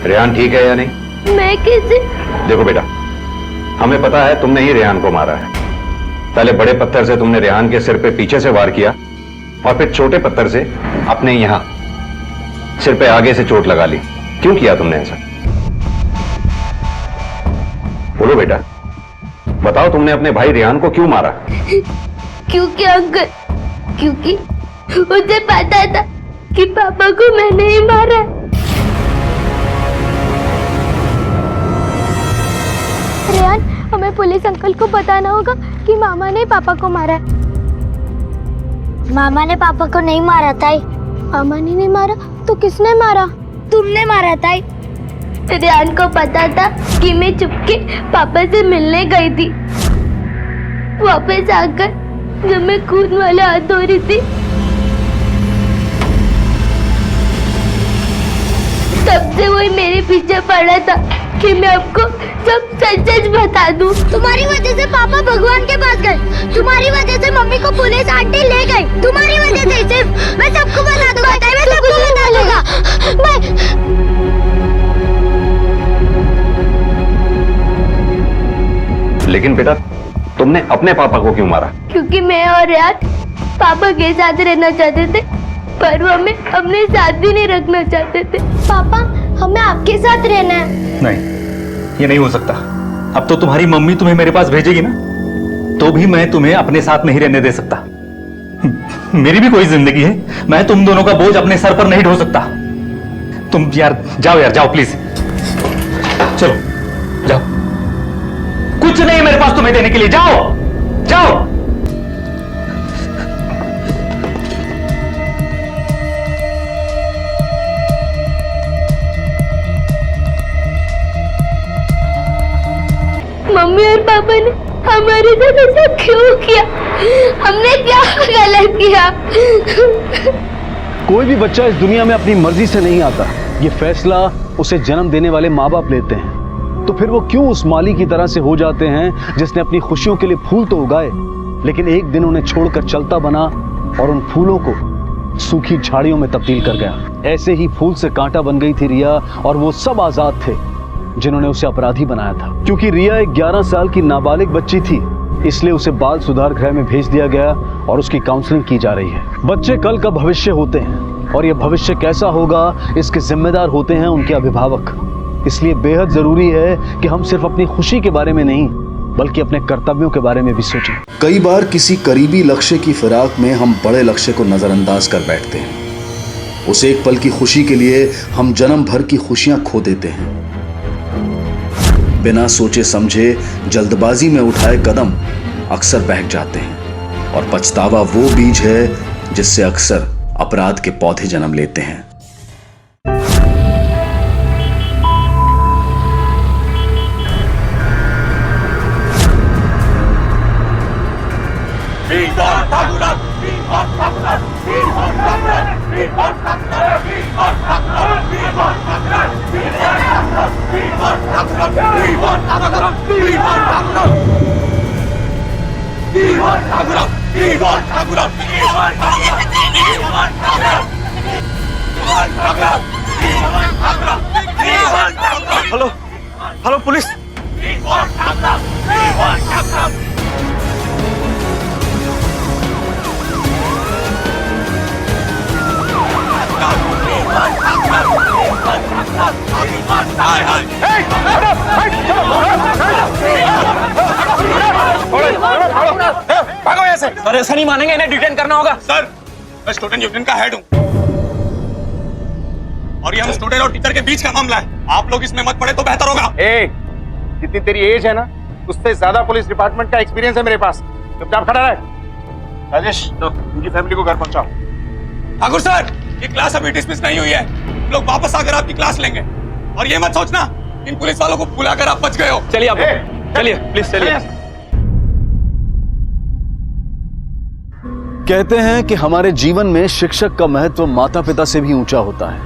रेहान ठीक है या नहीं? मैं कैसे? देखो बेटा, हमें पता है तुमने ही रेहान को मारा है। पहले बड़े पत्थर से तुमने रेहान के सिर पे पीछे से वार किया और फिर छोटे पत्थर से अपने यहां सिर पे आगे से चोट लगा ली। क्यों किया तुमने ऐसा? बोलो बेटा, बताओ तुमने अपने भाई रेहान को क्यों मारा? क्योंकि अंकल, क्योंकि मुझे पता था कि पापा को मैंने ही मारा है। रेहान, हमें पुलिस अंकल को बताना होगा कि मामा ने पापा को मारा है। मामा ने पापा को नहीं मारा ताई। मामा ने नहीं मारा तो किसने मारा? तुमने मारा ताई। रेहान को पता था कि मैं चुपके पापा से मिलने गई थी। वापस आकर जब मैं खून वाले हाथ धो रही थी तब से वही मेरे पीछे पड़ा था कि मैं आपको सब सच सच बता दूं। तुम्हारी वजह से पापा भगवान के पास गए, तुम्हारी वजह से मम्मी को पुलिस आंटी ले गई, तुम्हारी वजह से सिर्फ। मैं सबको बता दूंगा, मैं सबको बता दूंगा। लेकिन बेटा तुमने अपने पापा को क्यों मारा? क्योंकि मैं और रेहान पापा के साथ रहना चाहते थे, पर वो हमें अपने साथ भी नहीं रखना चाहते थे। पापा, हमें आपके साथ रहना है। नहीं, ये नहीं हो सकता। अब तो तुम्हारी मम्मी तुम्हें मेरे पास भेजेगी ना, तो भी मैं तुम्हें अपने साथ नहीं रहने दे सकता। मेरी भी कोई जिंदगी है, मैं तुम दोनों का बोझ अपने सर पर नहीं ढो सकता। तुम यार जाओ प्लीज, चलो जाओ। कुछ नहीं मेरे पास तुम्हें देने के लिए, जाओ। मम्मी और पापा ने हमारे साथ ऐसा क्यों किया? हमने क्या गलत किया? कोई भी बच्चा इस दुनिया में अपनी मर्जी से नहीं आता। ये फैसला उसे जन्म देने वाले माँ बाप लेते हैं। तो फिर वो क्यों उस माली की तरह से हो जाते हैं जिसने अपनी खुशियों के लिए फूल तो उगाए, लेकिन एक दिन उन्हें छोड़कर चलता बना और उन फूलों को सूखी झाड़ियों में तब्दील कर गया। ऐसे ही फूल से कांटा बन गई थी रिया, और वो सब आजाद थे जिन्होंने उसे अपराधी बनाया था। क्योंकि रिया एक 11 साल की नाबालिग बच्ची थी, इसलिए उसे बाल सुधार गृह में भेज दिया गया और उसकी काउंसलिंग की जा रही है। बच्चे कल का भविष्य होते हैं, और यह भविष्य कैसा होगा इसके जिम्मेदार होते हैं उनके अभिभावक। इसलिए बेहद जरूरी है कि हम सिर्फ अपनी खुशी के बारे में नहीं बल्कि अपने कर्तव्यों के बारे में भी सोचें। कई बार किसी करीबी लक्ष्य की फिराक में हम बड़े लक्ष्य को नजरअंदाज कर बैठते हैं। उस एक पल की खुशी के लिए हम जन्म भर की खुशियां खो देते हैं। बिना सोचे समझे जल्दबाजी में उठाए कदम अक्सर बहक जाते हैं और पछतावा वो बीज है जिससे अक्सर अपराध के पौधे जन्म लेते हैं। Hello hello police. भागो यहाँ से। सर ऐसा नहीं मानेंगे, इन्हें डिटेन करना होगा। सर मैं स्टूडेंट यूनियन का हेड हूँ और ये हम स्टूडेंट और टीचर के बीच का मामला है। आप लोग इसमें मत पड़े तो बेहतर होगा। जितनी तेरी एज है ना उससे ज्यादा पुलिस डिपार्टमेंट का एक्सपीरियंस है मेरे पास। चुपचाप खड़ा रहे। राजेश इनकी फैमिली को घर पहुंचाओ। ठाकुर सर ये क्लास अभी डिसमिस नहीं हुई है। हम लोग वापस आकर आपकी क्लास लेंगे और ये मत सोचना इन पुलिस वालों को बुलाकर आप बच गए हो। चलिए आप चलिए प्लीज चलिए। कहते हैं कि हमारे जीवन में शिक्षक का महत्व माता पिता से भी ऊंचा होता है।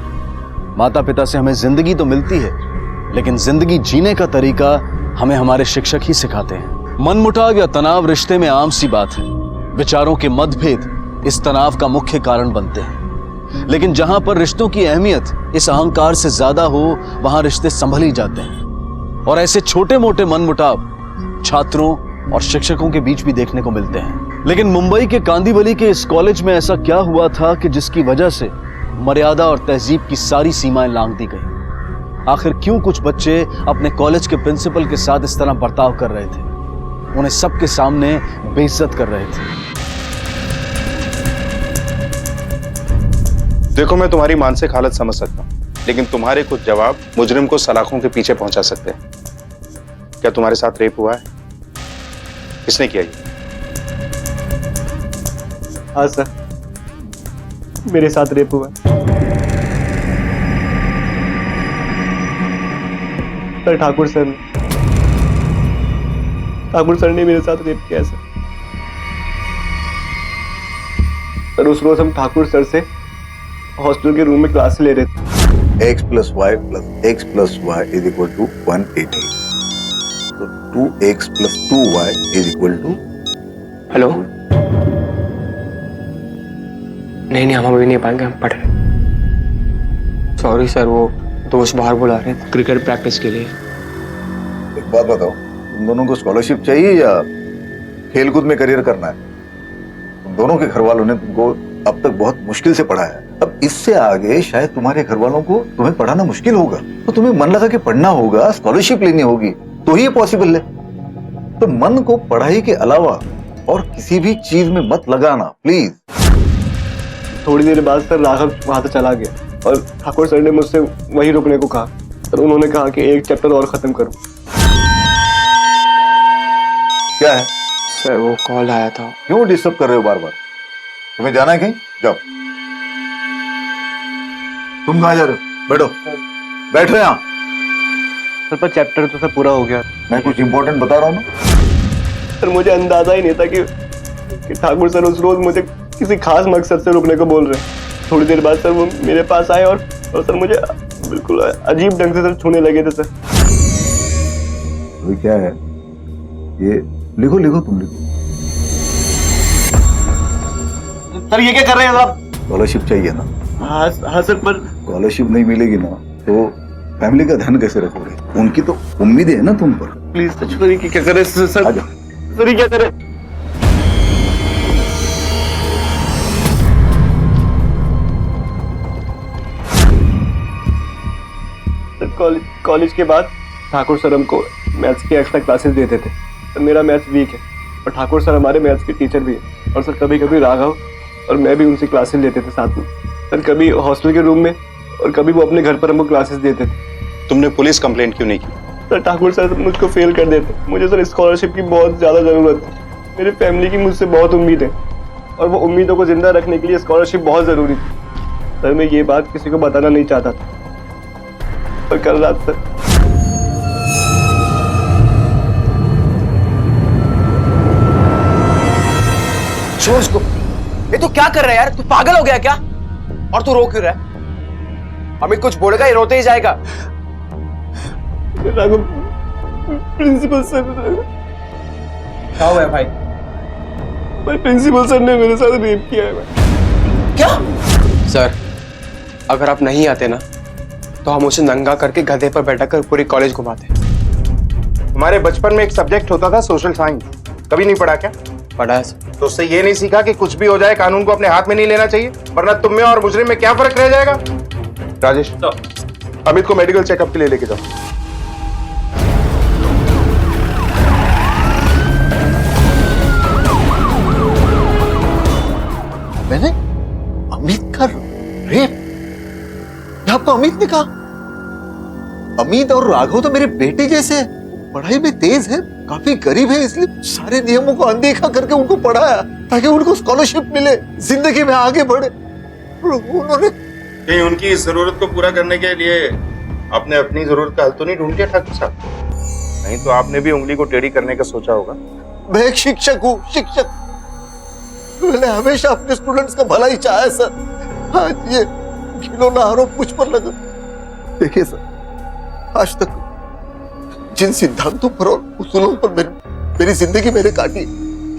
माता पिता से हमें जिंदगी तो मिलती है लेकिन जिंदगी जीने का तरीका हमें हमारे शिक्षक ही सिखाते हैं। मनमुटाव या तनाव रिश्ते में आम सी बात है। विचारों के मतभेद इस तनाव का मुख्य कारण बनते हैं। लेकिन जहां पर रिश्तों की अहमियत इस अहंकार से ज्यादा हो वहां रिश्ते संभल ही जाते हैं। और ऐसे छोटे मोटे मनमुटाव छात्रों और शिक्षकों के बीच भी देखने को मिलते हैं। लेकिन मुंबई के कांदीवली के इस कॉलेज में ऐसा क्या हुआ था कि जिसकी वजह से मर्यादा और तहजीब की सारी सीमाएं लांघ दी गई? आखिर क्यों कुछ बच्चे अपने कॉलेज के प्रिंसिपल के साथ इस तरह बर्ताव कर रहे थे, उन्हें सबके सामने बेइज्जत कर रहे थे? देखो मैं तुम्हारी मानसिक हालत समझ सकता हूँ लेकिन तुम्हारे कुछ जवाब मुजरिम को सलाखों के पीछे पहुंचा सकते हैं। क्या तुम्हारे साथ रेप हुआ है? किसने किया ये? हाँ सर मेरे साथ रेप हुआ। सर ठाकुर सर ने मेरे साथ रेप किया सर। उस रोज हम ठाकुर सर से हॉस्टल के रूम में क्लास ले रहे थे। x plus y plus x plus y is equal to 180. So 2x plus 2y is equal to. Hello नहीं हम अभी नहीं पाएंगे, हम पढ़ रहे। सॉरी सर वो दोस्त बाहर बुला रहे हैं क्रिकेट प्रैक्टिस के लिए। एक बात बताओ, तुम दोनों को स्कॉलरशिप चाहिए या खेलकूद में करियर करना है? तुम दोनों के घर वालों ने तुमको अब तक बहुत मुश्किल से पढ़ाया है। अब इससे आगे शायद तुम्हारे घर वालों को तुम्हें पढ़ाना मुश्किल होगा, तो तुम्हें मन लगा के पढ़ना होगा, स्कॉलरशिप लेनी होगी, तो ही ये पॉसिबल है। तो मन को पढ़ाई के अलावा और किसी भी चीज में मत लगाना प्लीज। थोड़ी देर बाद सर राघव वहां से चला गया और ठाकुर सर ने मुझसे वहीं रुकने को कहा। सर उन्होंने कहा कि एक चैप्टर और खत्म करो। क्या है सर? वो कॉल आया था। क्यों डिस्टर्ब कर रहे हो बार बार? तुम्हें जाना है कहीं? जाओ। तुम कहाँ जा रहे हो? बैठो बैठो यहाँ। सर पर चैप्टर तो सर पूरा हो गया। मैं कुछ इंपॉर्टेंट बता रहा हूँ ना। सर मुझे अंदाजा ही नहीं था कि ठाकुर सर उस रोज मुझे किसी खास मकसद से रुकने को बोल रहे हैं। थोड़ी देर बाद सर वो मेरे पास आए और सर मुझे बिल्कुल अजीब ढंग से सर छूने लगे थे सर। तो क्या है ये? लिखो लिखो तुम लिखो। सर ये क्या कर रहे हैं आप? स्कॉलरशिप चाहिए ना? हाँ सर पर स्कॉलरशिप नहीं मिलेगी ना तो फैमिली का ध्यान कैसे रखोगे? उनकी तो उम्मीदें है ना तुम पर। प्लीज सर क्या करे सर? सर क्या करे? कॉलेज के बाद ठाकुर सर हमको मैथ्स की एक्स्ट्रा क्लासेस देते थे। सर मेरा मैथ्स वीक है और ठाकुर सर हमारे मैथ्स के टीचर भी हैं। और सर कभी कभी राघव और मैं भी उनसे क्लासेस लेते थे साथ में। सर कभी हॉस्टल के रूम में और कभी वो अपने घर पर हमको क्लासेस देते थे। तुमने पुलिस कंप्लेंट क्यों नहीं की? सर ठाकुर सर मुझको फेल कर देते। मुझे सर स्कॉलरशिप की बहुत ज़्यादा ज़रूरत है। मेरी फैमिली की मुझसे बहुत उम्मीद है और वो उम्मीदों को जिंदा रखने के लिए स्कॉलरशिप बहुत ज़रूरी थी। सर मैं ये बात किसी को बताना नहीं चाहता था, पर कल रात सर छोड़ उसको। ये तू क्या कर रहा है यार? तू पागल हो गया क्या? और तू रो क्यों रहा है? अमित कुछ बोलेगा, ये रोते ही जाएगा। प्रिंसिपल सर, क्या हुआ है भाई? प्रिंसिपल सर ने मेरे साथ रेप किया है। क्या? सर अगर आप नहीं आते ना तो हम उसे नंगा करके गधे पर बैठा कर पूरी कॉलेज घुमाते। हमारे बचपन में एक सब्जेक्ट होता था सोशल साइंस, कभी नहीं पढ़ा क्या? पढ़ा है सर। तो उससे ये नहीं सीखा कि कुछ भी हो जाए कानून को अपने हाथ में नहीं लेना चाहिए, वरना तुम में और मुजरिम में क्या फर्क रह जाएगा? राजेश अमित को मेडिकल चेकअप के लिए लेके जाओ। मैंने अमित का रेप? आपको अमित ने कहा? अमित और राघव तो मेरे बेटे जैसे हैं, पढ़ाई में तेज है, काफी गरीब है, इसलिए सारे नियमों को अनदेखा करके उनको पढ़ाया ताकि उनको स्कॉलरशिप मिले, जिंदगी में आगे बढ़े। उन्होंने कहीं उनकी इस जरूरत को पूरा करने के लिए आपने अपनी जरूरत का हल तो नहीं ढूंढ लिया ठाकुर साहब? नहीं तो आपने भी उंगली को टेढ़ी करने का सोचा होगा। मैं एक शिक्षक हूँ, शिक्षक। मैंने हमेशा अपने स्टूडेंट्स का भला ही चाहा है सर। आज ये घिनौना आरोप मुझ पर लगा। देखिए सर, आज तक जिन सिद्धांतों पर और उसूलों पर मेरी जिंदगी मैंने काटी,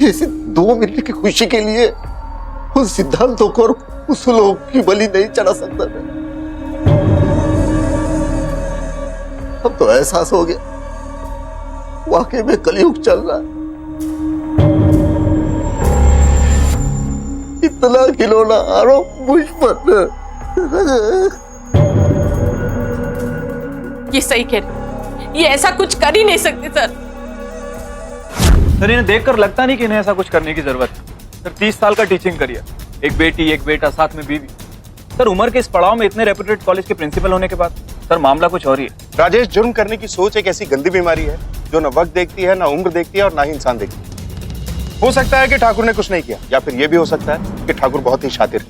ये सिर्फ 2 मिनट की खुशी के लिए उन सिद्धांतों को और उसूलों की बलि नहीं चढ़ा सकता मैं। अब तो एहसास हो गया वाकई में कलयुग चल रहा है। इतना खिलौना आरोप मुझ पर। ये सही कह रहे, ये ऐसा कुछ कर ही नहीं सकते सर। सर इन्हें देखकर लगता नहीं कि इन्हें ऐसा कुछ करने की जरूरत है। सर 30 साल का टीचिंग करियर, एक बेटी एक बेटा, साथ में बीवी। सर उम्र के इस पड़ाव में इतने रेप्यूटेड कॉलेज के प्रिंसिपल होने के बाद सर मामला कुछ और ही है। राजेश, जुर्म करने की सोच एक ऐसी गंदी बीमारी है जो न वक्त देखती है, न उम्र देखती है और ना ही इंसान देखती है। हो सकता है कि ठाकुर ने कुछ नहीं किया, या फिर यह भी हो सकता है कि ठाकुर बहुत ही शातिर है।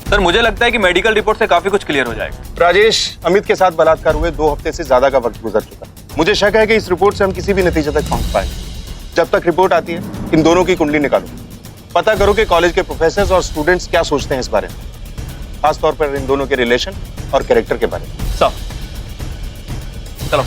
सर मुझे लगता है कि मेडिकल रिपोर्ट से काफी कुछ क्लियर हो जाएगा। राजेश, अमित के साथ बलात्कार हुए 2 हफ्ते से ज्यादा का वक्त गुजर चुका। मुझे शक है कि इस रिपोर्ट से हम किसी भी नतीजे तक पहुंच पाएंगे। जब तक रिपोर्ट आती है, इन दोनों की कुंडली निकालो, पता करो कि कॉलेज के प्रोफेसर और स्टूडेंट्स क्या सोचते हैं इस बारे में, खासतौर पर इन दोनों के रिलेशन और कैरेक्टर के बारे में। सब चलो।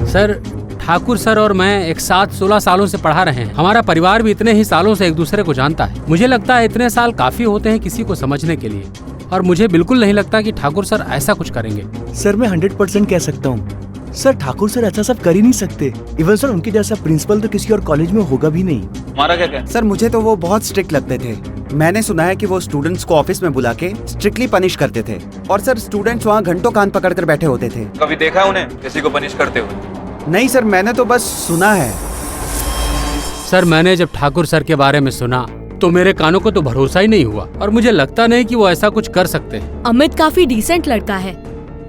सर ठाकुर सर और मैं एक साथ 16 सालों से पढ़ा रहे हैं। हमारा परिवार भी इतने ही सालों से एक दूसरे को जानता है। मुझे लगता है इतने साल काफी होते हैं किसी को समझने के लिए, और मुझे बिल्कुल नहीं लगता कि ठाकुर सर ऐसा कुछ करेंगे। सर मैं 100% कह सकता हूँ सर, ठाकुर सर ऐसा सब कर ही नहीं सकते। इवन सर उनके जैसा प्रिंसिपल तो किसी और कॉलेज में होगा भी नहीं। हमारा क्या कहना? सर मुझे तो वो बहुत स्ट्रिक्ट लगते थे। मैंने सुना है कि वो स्टूडेंट्स को ऑफिस में बुला के स्ट्रिक्टली पनिश करते थे, और सर स्टूडेंट्स वहाँ घंटों कान पकड़कर बैठे होते थे। कभी देखा है उन्हें किसी को पनिश करते हुए? नहीं सर, मैंने तो बस सुना है। सर मैंने जब ठाकुर सर के बारे में सुना तो मेरे कानों को तो भरोसा ही नहीं हुआ, और मुझे लगता नहीं कि वो ऐसा कुछ कर सकते हैं। अमित काफी डिसेंट लड़का है,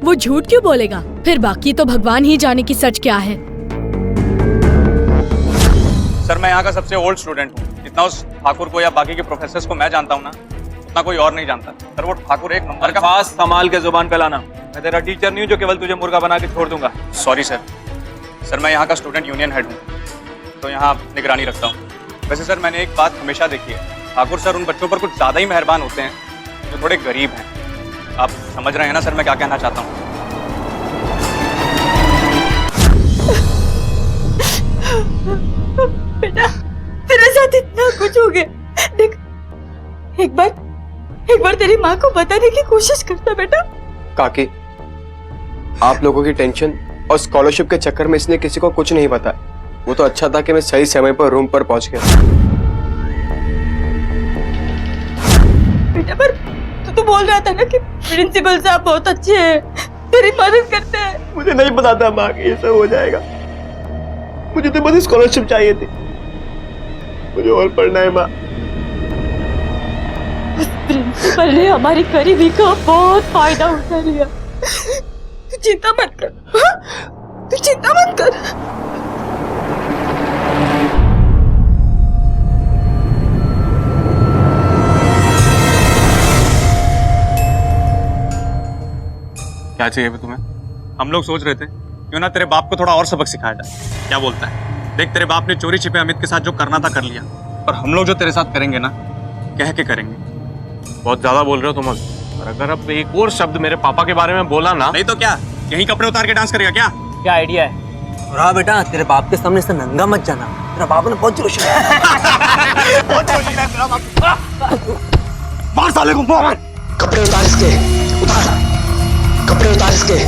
वो झूठ क्यों बोलेगा? फिर बाकी तो भगवान ही जाने की सच क्या है। सर मैं यहाँ का सबसे ओल्ड स्टूडेंट हूँ। जितना उस ठाकुर को या बाकी के प्रोफेसर्स को मैं जानता हूँ ना, उतना कोई और नहीं जानता। सर वो ठाकुर एक नंबर का। पास संभाल के जुबान पे लाना। मैं तेरा टीचर नहीं हूँ जो केवल तुझे मुर्गा बना के छोड़ दूंगा। Sorry sir. सर मैं यहाँ का स्टूडेंट यूनियन हेड हूँ, तो यहाँ निगरानी रखता हूँ। वैसे सर मैंने एक बात हमेशा देखी है, ठाकुर सर उन बच्चों पर कुछ ज्यादा ही मेहरबान होते हैं जो थोड़े गरीब हैं। आप समझ रहे हैं ना सर मैं क्या कहना चाहता हूँ? बेटा तेरे साथ इतना कुछ हो गया, देख एक बार तेरी माँ को बताने की कोशिश करता बेटा। काकी, आप लोगों की टेंशन और स्कॉलरशिप के चक्कर में इसने किसी को कुछ नहीं बताया। वो तो अच्छा था कि मैं सही समय पर रूम पर पहुंच गया। बेटा पर बोल रहा था ना कि प्रिंसिपल साहब बहुत अच्छे हैं, तेरी मदद करते हैं। मुझे नहीं पता था माँ कि ये सब हो जाएगा। मुझे तो बस स्कॉलरशिप चाहिए थी। मुझे और पढ़ना है माँ। उस प्रिंसिपल ने हमारी गरीबी का बहुत फायदा उठा लिया। तू चिंता मत कर, हाँ? तू चिंता मत कर। क्या चाहिए तुम्हें? हम लोग सोच रहे थे क्यों ना तेरे बाप को थोड़ा और सबक सिखाया जाए। क्या बोलता है? देख, तेरे बाप ने चोरी छिपे अमित के साथ जो करना था कर लिया, और हम लोग जो तेरे साथ करेंगे ना, कह के करेंगे। बहुत ज्यादा बोल रहे हो तुम। और अगर अब एक और शब्द मेरे पापा के बारे में बोला ना, नहीं तो क्या, यही कपड़े उतार के डांस करेगा क्या? क्या आइडिया है? और हाँ बेटा, तेरे बाप के सामने से नंगा मत जाना। तेरा बाप ने बहुत जोश है। मार साले को, मार। कपड़े उतार इसके, उतार कपड़े उतार इसके।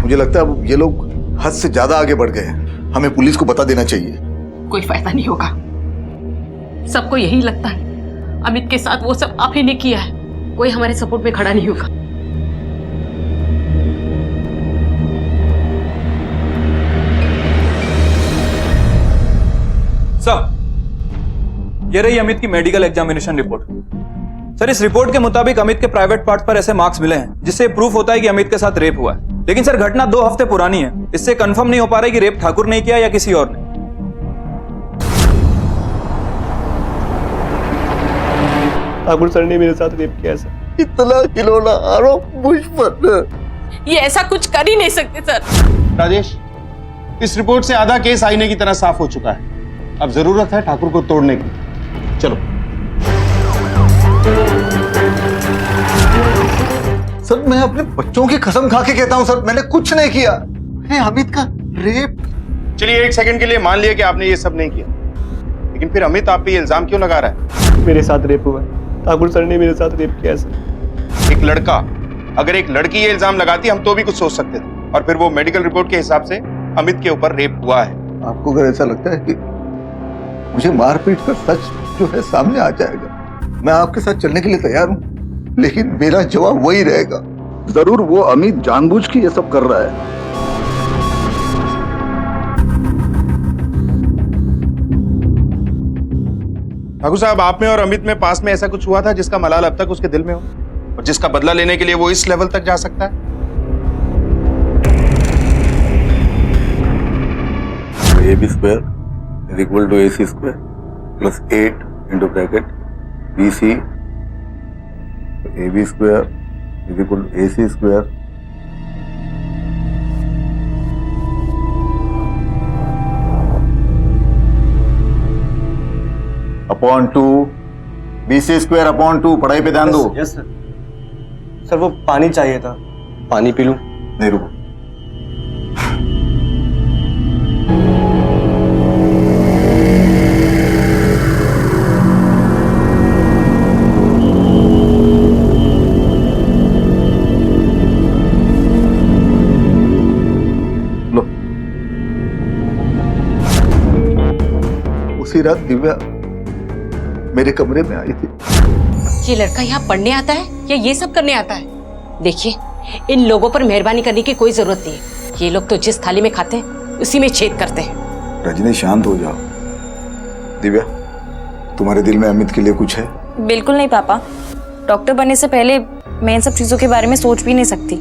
मुझे लगता है अब ये लोग हद से ज्यादा आगे बढ़ गए हैं। हमें पुलिस को बता देना चाहिए। कोई फायदा नहीं होगा। सबको यही लगता है अमित के साथ वो सब आप ही ने किया है। कोई हमारे सपोर्ट में खड़ा नहीं होगा। सर, ये रही अमित की मेडिकल एग्जामिनेशन रिपोर्ट। सर, इस रिपोर्ट के मुताबिक अमित के प्राइवेट पार्ट पर ऐसे मार्क्स मिले हैं जिससे प्रूफ होता है कि अमित के साथ रेप हुआ है। लेकिन सर, घटना 2 हफ्ते पुरानी है। इससे कंफर्म नहीं हो पा रहा है कि रेप ठाकुर ने किया या किसी और ने। ठाकुर सर ने मेरे साथ रेप किया सर। इतना खिलौना आरोप मुझ पर। ये ऐसा कुछ कर ही नहीं सकते सर। राजेश, इस रिपोर्ट से आधा केस आईने की तरह साफ हो चुका है। अब जरूरत है ठाकुर को तोड़ने की। चलो। सर, मैं अपने बच्चों की कसम खा के कहता हूं सर, मैंने कुछ नहीं किया। अमित का रेप। चलिए, 1 सेकंड के लिए मान लिया कि आपने ये सब नहीं किया, लेकिन फिर अमित आप पे ये इल्जाम क्यों लगा रहा है? मेरे साथ रेप हुआ है। ठाकुर सर ने मेरे साथ रेप किया सर। एक लड़का, अगर एक लड़की ये इल्जाम लगाती हम तो भी कुछ सोच सकते थे, और फिर वो मेडिकल रिपोर्ट के हिसाब से अमित के ऊपर रेप हुआ है। आपको अगर ऐसा लगता है कि मुझे मारपीट कर सच जो है सामने आ जाएगा, मैं आपके साथ चलने के लिए तैयार हूं, लेकिन मेरा जवाब वही रहेगा। जरूर वो अमित जानबूझ के ये सब कर रहा है। ठाकुर साहब, आप में और अमित में पास में ऐसा कुछ हुआ था जिसका मलाल अब तक उसके दिल में हो, और जिसका बदला लेने के लिए वो इस लेवल तक जा सकता है? AB square is equal to AC square plus 8 into bracket BC. AB square is equal to AC square upon 2 BC square upon 2। पढ़ाई पे ध्यान दो। Yes sir. सर, वो पानी चाहिए था। पानी पी लूं? नहीं, रुको। लो। उसी रात दिव्या मेरे कमरे में आई थी। ये लड़का यहाँ पढ़ने आता है या ये सब करने आता है? देखिए, इन लोगों पर मेहरबानी करने की कोई जरूरत नहीं है। ये लोग तो जिस थाली में खाते हैं उसी में छेद करते हैं। रजनी, शांत हो जाओ। दिव्या, तुम्हारे दिल में अमित के लिए कुछ है? बिल्कुल नहीं पापा। डॉक्टर बनने से पहले मैं इन सब चीजों के बारे में सोच भी नहीं सकती।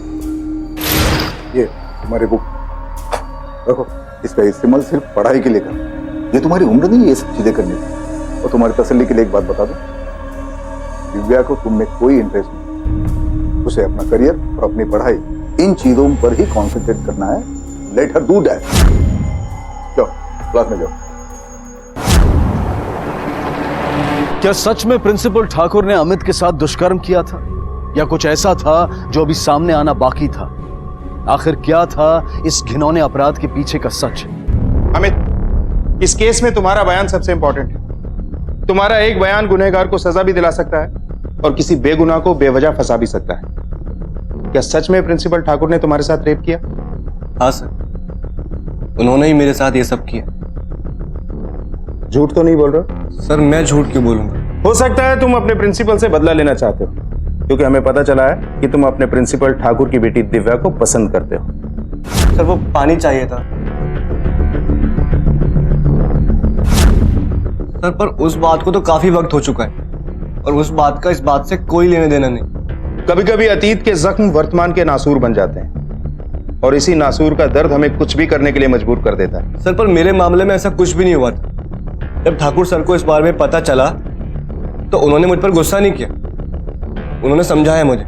ये तुम्हारे बुक रखो। इसका इस्तेमाल सिर्फ पढ़ाई के लिए करना। ये तुम्हारी उम्र नहीं है ये सब चीजें करने की। और तुम्हारी तसल्ली के लिए एक बात बता दूं, दिव्या को तुम में कोई इंटरेस्ट नहीं। उसे अपना करियर और अपनी पढ़ाई, इन चीजों पर ही कॉन्सेंट्रेट करना है। Let her do that. जाओ, क्लास में जाओ। क्या सच में प्रिंसिपल ठाकुर ने अमित के साथ दुष्कर्म किया था, या कुछ ऐसा था जो अभी सामने आना बाकी था? आखिर क्या था इस घिनौने अपराध के पीछे का सच? अमित, इस केस में तुम्हारा बयान सबसे इंपॉर्टेंट है। तुम्हारा एक बयान गुनहगार को सजा भी दिला सकता है और किसी बेगुनाह को बेवजह फंसा भी सकता है। क्या सच में प्रिंसिपल ठाकुर ने तुम्हारे साथ रेप किया? हाँ सर, उन्होंने ही मेरे साथ ये सब किया। झूठ तो नहीं बोल रहे? सर, मैं झूठ क्यों बोलूंगा? हो सकता है तुम अपने प्रिंसिपल से बदला लेना चाहते हो, क्योंकि हमें पता चला है कि तुम अपने प्रिंसिपल ठाकुर की बेटी दिव्या को पसंद करते हो। सर वो पानी चाहिए था सर, पर उस बात को तो काफी वक्त हो चुका है और उस बात का इस बात से कोई लेने देना नहीं। कभी कभी अतीत के जख्म वर्तमान के नासूर बन जाते हैं और इसी नासूर का दर्द हमें कुछ भी करने के लिए मजबूर कर देता है। सर पर मेरे मामले में ऐसा कुछ भी नहीं हुआ था। जब ठाकुर सर को इस बारे में पता चला तो उन्होंने मुझ पर गुस्सा नहीं किया, उन्होंने समझाया मुझे।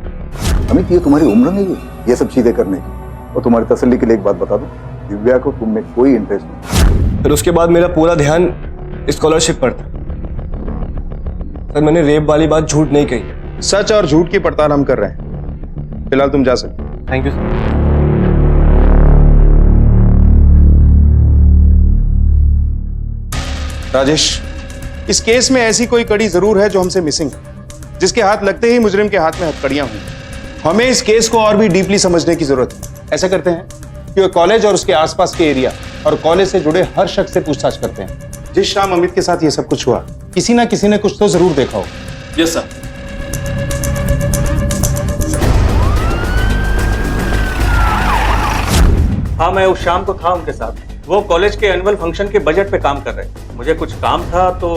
अमित, ये तुम्हारी उम्र नहीं है ये सब चीजें करने की। और तुम्हारी तसल्ली के लिए एक बात बता दूं, दिव्या को तुम में कोई इंटरेस्ट नहीं। फिर उसके बाद मेरा पूरा ध्यान स्कॉलरशिप पर था। सर मैंने रेप वाली बात झूठ नहीं कही। सच और झूठ की पड़ताल हम कर रहे हैं। फिलहाल तुम जा सकते हो। Thank you sir. राजेश, इस केस में ऐसी कोई कड़ी जरूर है जो हमसे मिसिंग है, जिसके हाथ लगते ही मुजरिम के हाथ में हथकड़ियां हुई। हमें इस केस को और भी डीपली समझने की जरूरत है। ऐसा करते हैं कि कॉलेज और उसके आसपास के एरिया और कॉलेज से जुड़े हर शख्स से पूछताछ करते हैं। जिस शाम अमित के साथ ये सब कुछ हुआ, किसी ना किसी ने कुछ तो जरूर देखा हो। Yes sir. हाँ, मैं उस शाम को था उनके साथ। वो कॉलेज के एनुअल फंक्शन के बजट पे काम कर रहे थे। मुझे कुछ काम था तो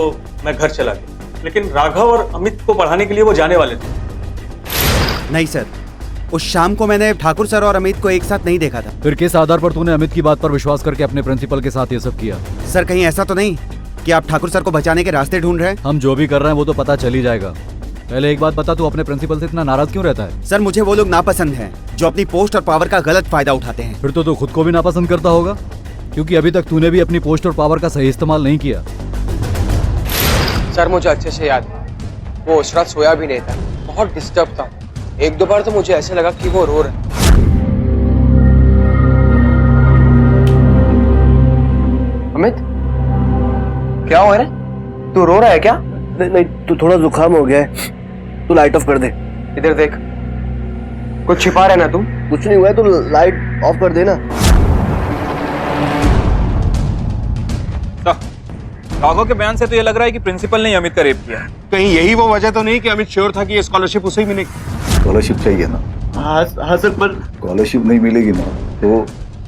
मैं घर चला गया, लेकिन राघव और अमित को पढ़ाने के लिए वो जाने वाले थे। नहीं सर, उस शाम को मैंने ठाकुर सर और अमित को एक साथ नहीं देखा था। फिर किस आधार पर तूने अमित की बात पर विश्वास करके अपने प्रिंसिपल के साथ ये सब किया? सर कहीं ऐसा तो नहीं कि आप ठाकुर सर को बचाने के रास्ते ढूंढ रहे हैं? हम जो भी कर रहे हैं वो तो पता चल ही जाएगा। पहले एक बात बता, तू अपने प्रिंसिपल से इतना नाराज क्यों रहता है? सर मुझे वो लोग नापसंद हैं जो अपनी पोस्ट और पावर का गलत फायदा उठाते हैं। फिर तो तू खुद को भी नापसंद करता होगा, क्योंकि अभी तक तूने भी अपनी पोस्ट और पावर का सही इस्तेमाल नहीं किया। सर मुझे अच्छे से याद है, वो उस रात सोया भी नहीं था, बहुत डिस्टर्ब था। एक दो बार तो मुझे ऐसे लगा कि वो रो रहा है। अमित, क्या हुआ रे? तू रो रहा है क्या? नहीं, तू थोड़ा जुकाम हो गया है, तू लाइट ऑफ कर दे। इधर देख, कुछ छिपा रहे ना तू? कुछ नहीं हुआ है, तू लाइट ऑफ कर देना। राघव के बयान से तो ये लग रहा है कि प्रिंसिपल ने अमित का रेप किया। कहीं यही वो वजह तो नहीं कि अमित श्योर था कि ये स्कॉलरशिप उसे ही मिलेगी? स्कॉलरशिप चाहिए ना? हाँ सर, पर स्कॉलरशिप नहीं मिलेगी ना तो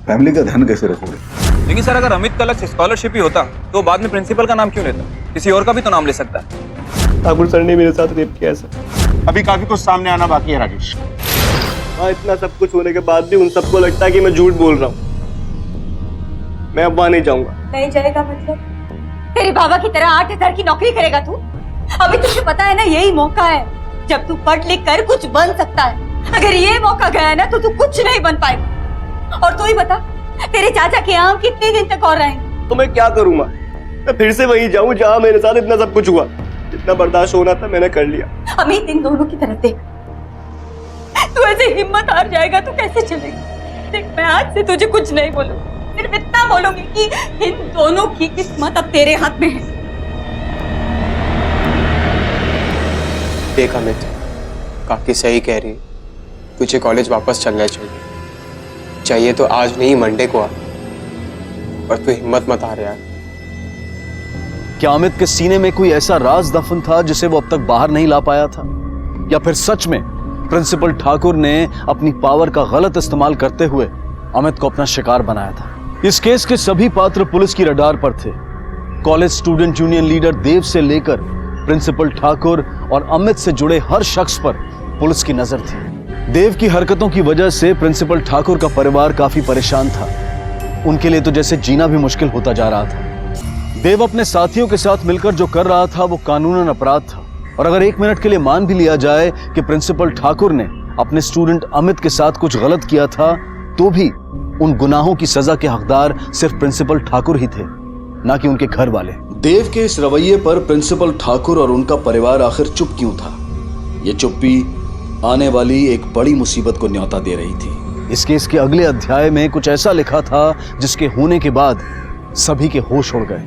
फैमिली का ध्यान कैसे रखोगे? लेकिन सर, अगर अमित का लक्ष्य स्कॉलरशिप ही होता तो बाद में प्रिंसिपल का नाम क्यों लेता? किसी और का भी तो नाम ले सकता है। ठाकुर सर ने मेरे साथ रेप किया है सर। अभी काफी कुछ सामने आना बाकी है राजेश। हाँ, इतना सब कुछ होने के बाद भी उन सबको लगता है कि मैं झूठ बोल रहा हूँ। मैं अब वहां नहीं जाऊंगा। नहीं जाएगा मतलब? तेरे बाबा की तरह 8,000 की नौकरी करेगा तू? अभी तुझे पता है ना, यही मौका है जब तू पढ़ लिख कर कुछ बन सकता है। अगर ये मौका गया ना तो तू कुछ नहीं बन पाएगा। और तू ही बता, तेरे चाचा के आम कितने दिन तक और रहेंगे? तो मैं क्या करूंगा? मैं फिर से वहीं जाऊं जहां मेरे साथ इतना सब कुछ हुआ। जितना बर्दाश्त होना था मैंने कर लिया। अमित, इन दोनों की तरफ देख। तू ऐसे हिम्मत हार जाएगा तो कैसे चलेगा? देख, मैं आज से तुझे कुछ नहीं बोलूंगी, सिर्फ इतना बोलूंगी कि इन दोनों की किस्मत अब तेरे हाथ में है। देख अमित, काकी सही कह रही है, तुझे कॉलेज वापस चलना चाहिए तो आज नहीं मंडे को आ। और तू हिम्मत मत हार यार। क्या अमित के सीने में कोई ऐसा राज दफन था जिसे वो अब तक बाहर नहीं ला पाया था? या फिर सच में प्रिंसिपल ठाकुर ने अपनी पावर का गलत इस्तेमाल करते हुए अमित को अपना शिकार बनाया था? इस केस के सभी पात्र पुलिस की रडार पर थे। कॉलेज स्टूडेंट यूनियन लीडर देव से लेकर प्रिंसिपल ठाकुर और अमित से जुड़े हर शख्स पर पुलिस की नजर थी। देव की हरकतों की वजह से प्रिंसिपल ठाकुर का परिवार काफी परेशान था। उनके लिए तो जैसे जीना भी मुश्किल होता जा रहा था। देव अपने साथियों के साथ मिलकर जो कर रहा था वो कानूनन अपराध था। और अगर एक मिनट के लिए मान भी लिया जाए कि प्रिंसिपल ठाकुर ने अपने स्टूडेंट अमित के साथ कुछ गलत किया था, तो भी उन गुनाहों की सजा के हकदार सिर्फ प्रिंसिपल ठाकुर ही थे, ना कि उनके घर वाले। देव के इस रवैये पर प्रिंसिपल ठाकुर और उनका परिवार आखिर चुप क्यों था? ये चुप्पी आने वाली एक बड़ी मुसीबत को न्योता दे रही थी। इस केस के अगले अध्याय में कुछ ऐसा लिखा था जिसके होने के बाद सभी के होश उड़ गए।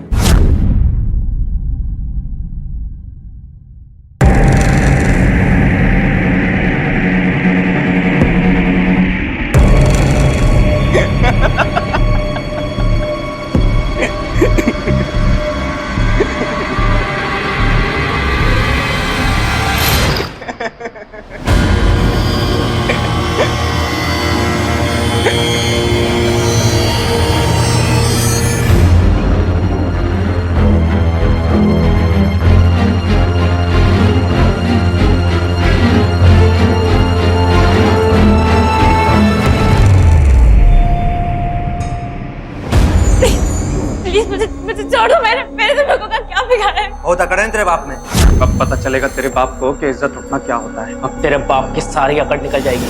अकड़ है तेरे बाप में। अब पता चलेगा तेरे बाप को कि इज्जत उठना क्या होता है। अब तेरे बाप की सारी अकड़ निकल जाएगी।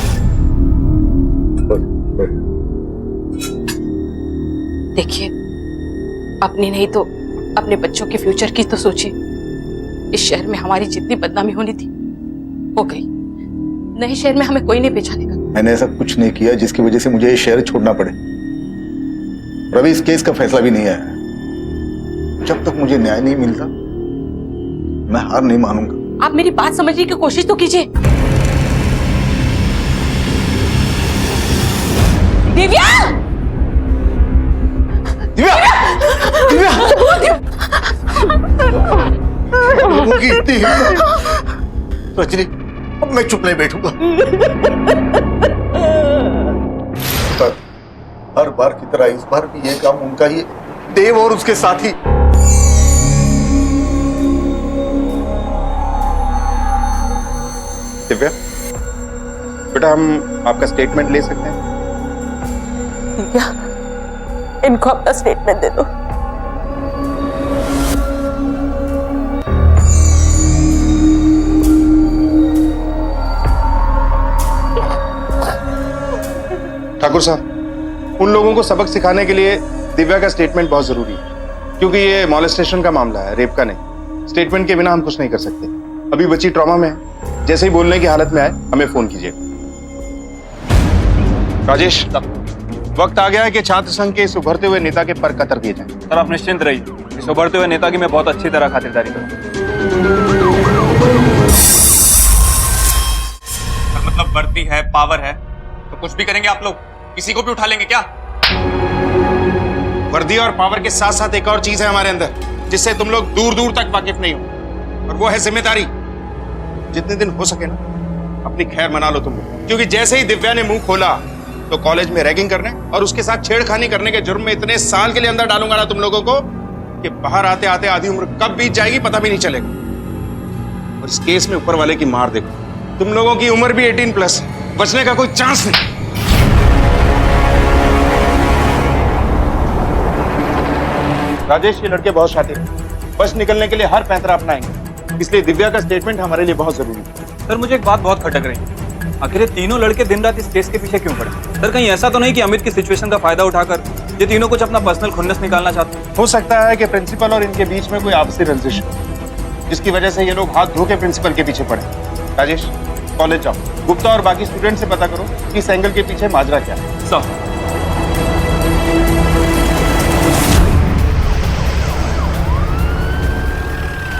देखिए, अपनी नहीं तो अपने बच्चों के फ्यूचर की तो सोचिए। इस शहर में हमारी जितनी बदनामी होनी थी हो गई। नए शहर में हमें कोई नहीं पहचानेगा। मैंने ऐसा कुछ नहीं किया जिसकी वजह से मुझे ये शहर छोड़ना पड़े। और अभी इस केस का फैसला भी नहीं आया। जब तक मुझे न्याय नहीं मिलता मैं हार नहीं मानूंगा। आप मेरी बात समझने की कोशिश तो कीजिए। दिव्या! दिव्या! दिव्या! लोगों की इतनी हिम्मत। रजनी, अब मैं चुप नहीं बैठूंगा। पर हर बार की तरह इस बार भी ये काम उनका ही, देव और उसके साथी। दिव्या, बेटा हम आपका स्टेटमेंट ले सकते हैं? दिव्या, इनको अपना स्टेटमेंट दे दो। ठाकुर साहब, उन लोगों को सबक सिखाने के लिए दिव्या का स्टेटमेंट बहुत जरूरी है, क्योंकि ये मॉलेस्टेशन का मामला है, रेप का नहीं। स्टेटमेंट के बिना हम कुछ नहीं कर सकते। अभी बच्ची ट्रॉमा में है, जैसे ही बोलने की हालत में आए हमें फोन कीजिए। राजेश, वक्त आ गया है कि छात्र संघ के इस उभरते हुए नेता के पर कतर दिए जाएं। सर आप निश्चिंत रहिए, इस उभरते हुए नेता की मैं बहुत अच्छी तरह खातिरदारी करूंगा। मतलब वर्दी है, पावर है, तो कुछ भी करेंगे आप लोग? किसी को भी उठा लेंगे क्या? वर्दी और पावर के साथ साथ एक और चीज है हमारे अंदर, जिससे तुम लोग दूर दूर तक वाकिफ नहीं हो, और वो है जिम्मेदारी। जितने दिन हो सके ना अपनी खैर मना लो तुम लोग, क्योंकि जैसे ही दिव्या ने मुंह खोला तो कॉलेज में रैगिंग करने और उसके साथ छेड़खानी करने के जुर्म में इतने साल के लिए अंदर डालूंगा ना तुम लोगों को कि बाहर आते आते आधी उम्र कब बीत जाएगी पता भी नहीं चलेगा। और इस केस में ऊपर वाले की मार देखो, तुम लोगों की उम्र भी 18+, बचने का कोई चांस नहीं। राजेश, ये लड़के बहुत शातिर हैं, बच निकलने के लिए हर पैंतरा अपनाएंगे, इसलिए दिव्या का स्टेटमेंट हमारे लिए बहुत जरूरी है। सर मुझे एक बात बहुत खटक रही है, आखिर ये तीनों लड़के दिन रात इस केस के पीछे क्यों पड़े? सर कहीं ऐसा तो नहीं कि अमित की सिचुएशन का फायदा उठाकर ये तीनों कुछ अपना पर्सनल खुन्नस निकालना चाहते हैं? हो सकता है कि प्रिंसिपल और इनके बीच में कोई आपसी रंजिश हो, जिसकी वजह से ये लोग हाथ धो के प्रिंसिपल के पीछे पड़े। राजेश, कॉलेज जाओ, गुप्ता और बाकी स्टूडेंट से पता करो कि इस एंगल के पीछे माजरा क्या है।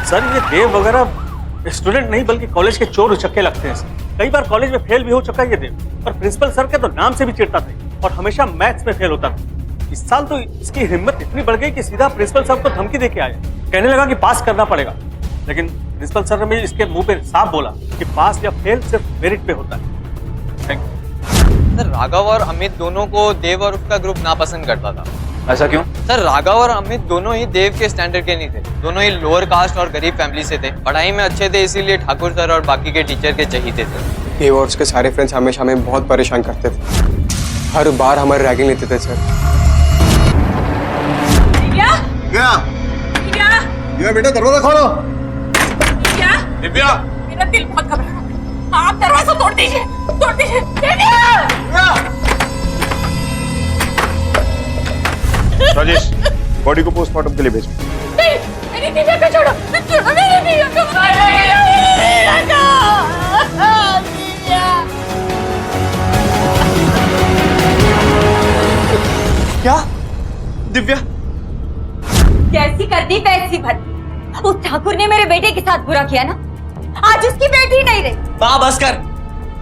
सर ये देव वगैरह स्टूडेंट नहीं बल्कि कॉलेज के चोर उचक्के लगते हैं। कई बार कॉलेज में फेल भी हो चुका है ये देव, और प्रिंसिपल सर के तो नाम से भी चिढ़ता था और हमेशा मैथ्स में फेल होता था। इस साल तो इसकी हिम्मत इतनी बढ़ गई कि सीधा प्रिंसिपल साहब को धमकी देके आया, कहने लगा कि पास करना पड़ेगा। लेकिन प्रिंसिपल सर ने इसके मुंह पे साफ बोला कि पास या फेल सिर्फ मेरिट पे होता है। Thank you. सर राघव और अमित दोनों को देव और उसका ग्रुप नापसंद करता था। ऐसा क्यों? सर राघव और अमित दोनों ही देव के स्टैंडर्ड के नहीं थे, दोनों ही लोअर कास्ट और गरीब फैमिली से थे। पढ़ाई में अच्छे थे, इसीलिए ठाकुर सर और बाकी के टीचर के चहीते थे। देव और उसके सारे फ्रेंड्स हमेशा हमें बहुत परेशान करते थे, हर बार हमारी रैगिंग लेते थे। सर दिव्या! दिव्या बेटा, दरवाजा खोलो। दिव्या! मेरा दिल बहुत घबरा, आप दरवाजा तोड़ दीजिए, तोड़ दीजिए। राजेश, बॉडी को पोस्टमार्टम के लिए भेजो। मेरी दिव्या को छोड़ो, छोड़ो मेरी दिव्या को। क्या? दिव्या? कैसी करनी वैसी भरती। उस ठाकुर ने मेरे बेटे के साथ बुरा किया ना, आज उसकी बेटी नहीं रही। माँ बस कर,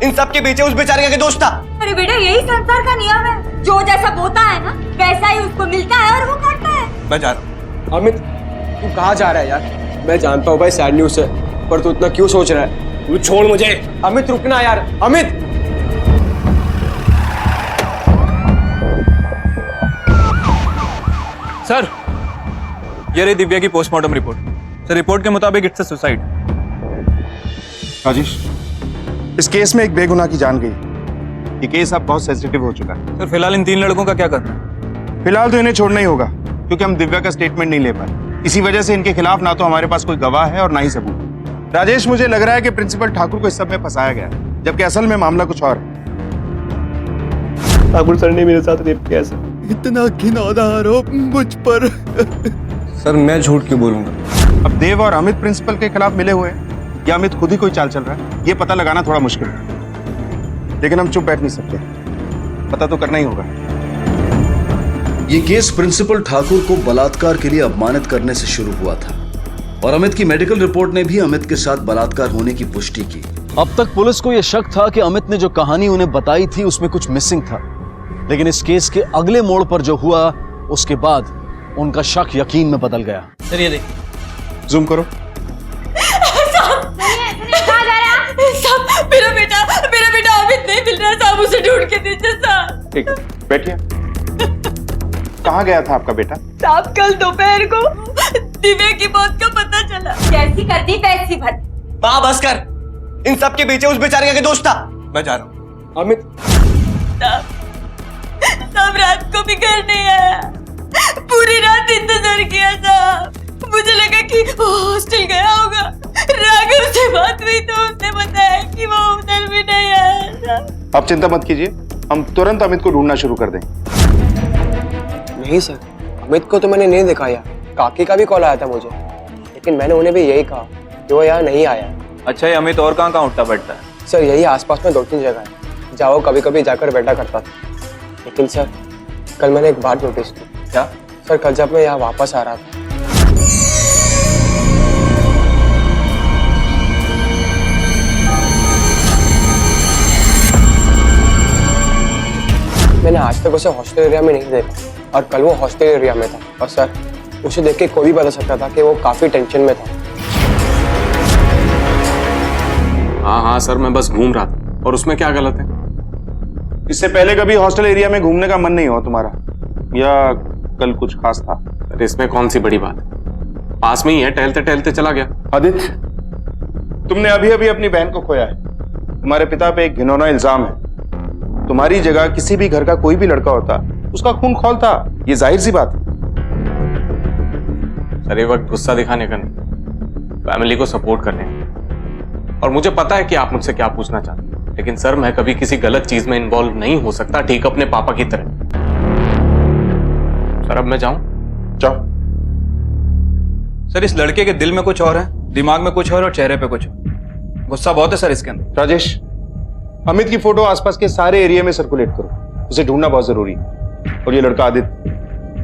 इन सब के पीछे उस बेचारे का दोस्त था। अरे बेटा, यही संसार का नियम है, जो जैसा बोता है ना वैसा ही उसको मिलता है और वो करता है। मैं जा रहा हूँ। अमित, तू कहाँ जा रहा है यार? मैं जानता हूँ भाई सैड न्यूज़ है, पर तू इतना क्यों सोच रहा है? तू छोड़ मुझे। अमित रुकना यार, अमित। सर ये रही दिव्या की पोस्टमार्टम रिपोर्ट। सर रिपोर्ट के मुताबिक इट्स अ सुसाइड। राजेश, इस केस में एक बेगुनाह की जान गई। ये केस अब बहुत सेंसिटिव हो चुका है। सर फिलहाल इन 3 लड़कों का क्या करना है? फिलहाल तो इन्हें छोड़ना ही होगा, क्योंकि हम दिव्या का स्टेटमेंट नहीं ले पाए। इसी वजह से इनके खिलाफ ना तो हमारे पास कोई गवाह है और ना ही सबूत। राजेश, मुझे लग रहा है कि प्रिंसिपल ठाकुर को इस सब में फंसाया गया है, जबकि असल में मामला कुछ और है। ठाकुर सर ने मेरे साथ रेप किया सर। इतना घिनौना आरोप मुझ पर। सर मैं झूठ क्यों बोलूंगा? अब देव और अमित प्रिंसिपल के खिलाफ मिले हुए हैं या अमित खुद ही कोई चाल चल रहा है, ये पता लगाना थोड़ा मुश्किल है। लेकिन हम चुप बैठ नहीं सकते, पता तो करना ही होगा। ये केस प्रिंसिपल ठाकुर को बलात्कार के लिए अपमानित करने से शुरू हुआ था और अमित की मेडिकल रिपोर्ट ने भी अमित के साथ बलात्कार होने की पुष्टि की। अब तक पुलिस को यह शक था कि अमित ने जो कहानी उन्हें बताई थी उसमें कुछ मिसिंग था, लेकिन इस केस के अगले मोड़ पर जो हुआ उसके बाद उनका शक यकीन में बदल गया। सर ये देखिए, जूम करो। मेरा बेटा अमित नहीं मिल रहा साहब, उसे ढूंढ के दीजिए साहब। ठीक है, बैठिए। कहाँ गया था आपका बेटा? साहब कल दोपहर को दिव्या की मौत का पता चला। जैसी करती वैसी भर। माँ बस कर, इन सब के पीछे उस बेचारे का दोस्त था। मैं जा रहा हूँ। अमित साहब रात को भी घर नहीं आया, पूरी रात इंतजार किया साहब। मुझे लगा कि वो हॉस्टल गया होगा। राघव से बात हुई तो उसने बताया कि वो उधर भी नहीं आया साहब। आप चिंता मत कीजिए, हम तुरंत अमित को ढूंढना शुरू कर दें। नहीं सर, अमित को तो मैंने नहीं दिखाया। काकी का भी कॉल आया था मुझे, लेकिन मैंने उन्हें भी यही कहा कि वो यहाँ नहीं आया। अच्छा, ये अमित और कहाँ उठता बैठता है? सर यही आसपास में 2-3 जगह है जहाँ वो कभी कभी जाकर बैठा करता था। लेकिन सर कल मैंने एक बात नोटिस की। क्या? सर कल जब मैं यहाँ वापस आ रहा था, मैंने आज तक उसे हॉस्टल एरिया में नहीं देखा और कल वो हॉस्टल एरिया में था। और सर उसे देख के कोई भी बता सकता था कि वो काफी टेंशन में था। हाँ सर, मैं बस घूम रहा था। और उसमें क्या गलत है? इससे पहले कभी हॉस्टल एरिया में घूमने का मन नहीं हुआ तुम्हारा, या कल कुछ खास था? अरे इसमें कौन सी बड़ी बात है, पास में ही है, टहलते टहलते चला गया। आदित्य, तुमने अभी अभी अपनी बहन को खोया है। तुम्हारे पिता पे एक घिनौना इल्जाम है। तुम्हारी जगह किसी भी घर का कोई भी लड़का होता, उसका खून खौलता, ये जाहिर सी बात है। सर ये वक्त गुस्सा दिखाने का नहीं, फैमिली को सपोर्ट करने का। और मुझे पता है कि आप मुझसे क्या पूछना चाहते हैं, लेकिन सर मैं कभी किसी गलत चीज में इन्वॉल्व नहीं हो सकता, ठीक अपने पापा की तरह। सर अब मैं जाऊं? जाओ। सर इस लड़के के दिल में कुछ और है, दिमाग में कुछ और चेहरे पे कुछ और। गुस्सा बहुत है सर इसके अंदर। राजेश, अमित की फोटो आसपास के सारे एरिया में सर्कुलेट करो, उसे ढूंढना बहुत जरूरी है। और ये लड़का आदित्य,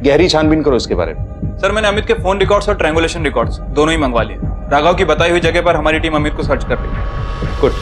गहरी छानबीन करो इसके बारे में। सर मैंने अमित के फोन रिकॉर्ड्स और ट्रायंगुलेशन रिकॉर्ड्स दोनों ही मंगवा लिए। राघव की बताई हुई जगह पर हमारी टीम अमित को सर्च कर रही है। गुड।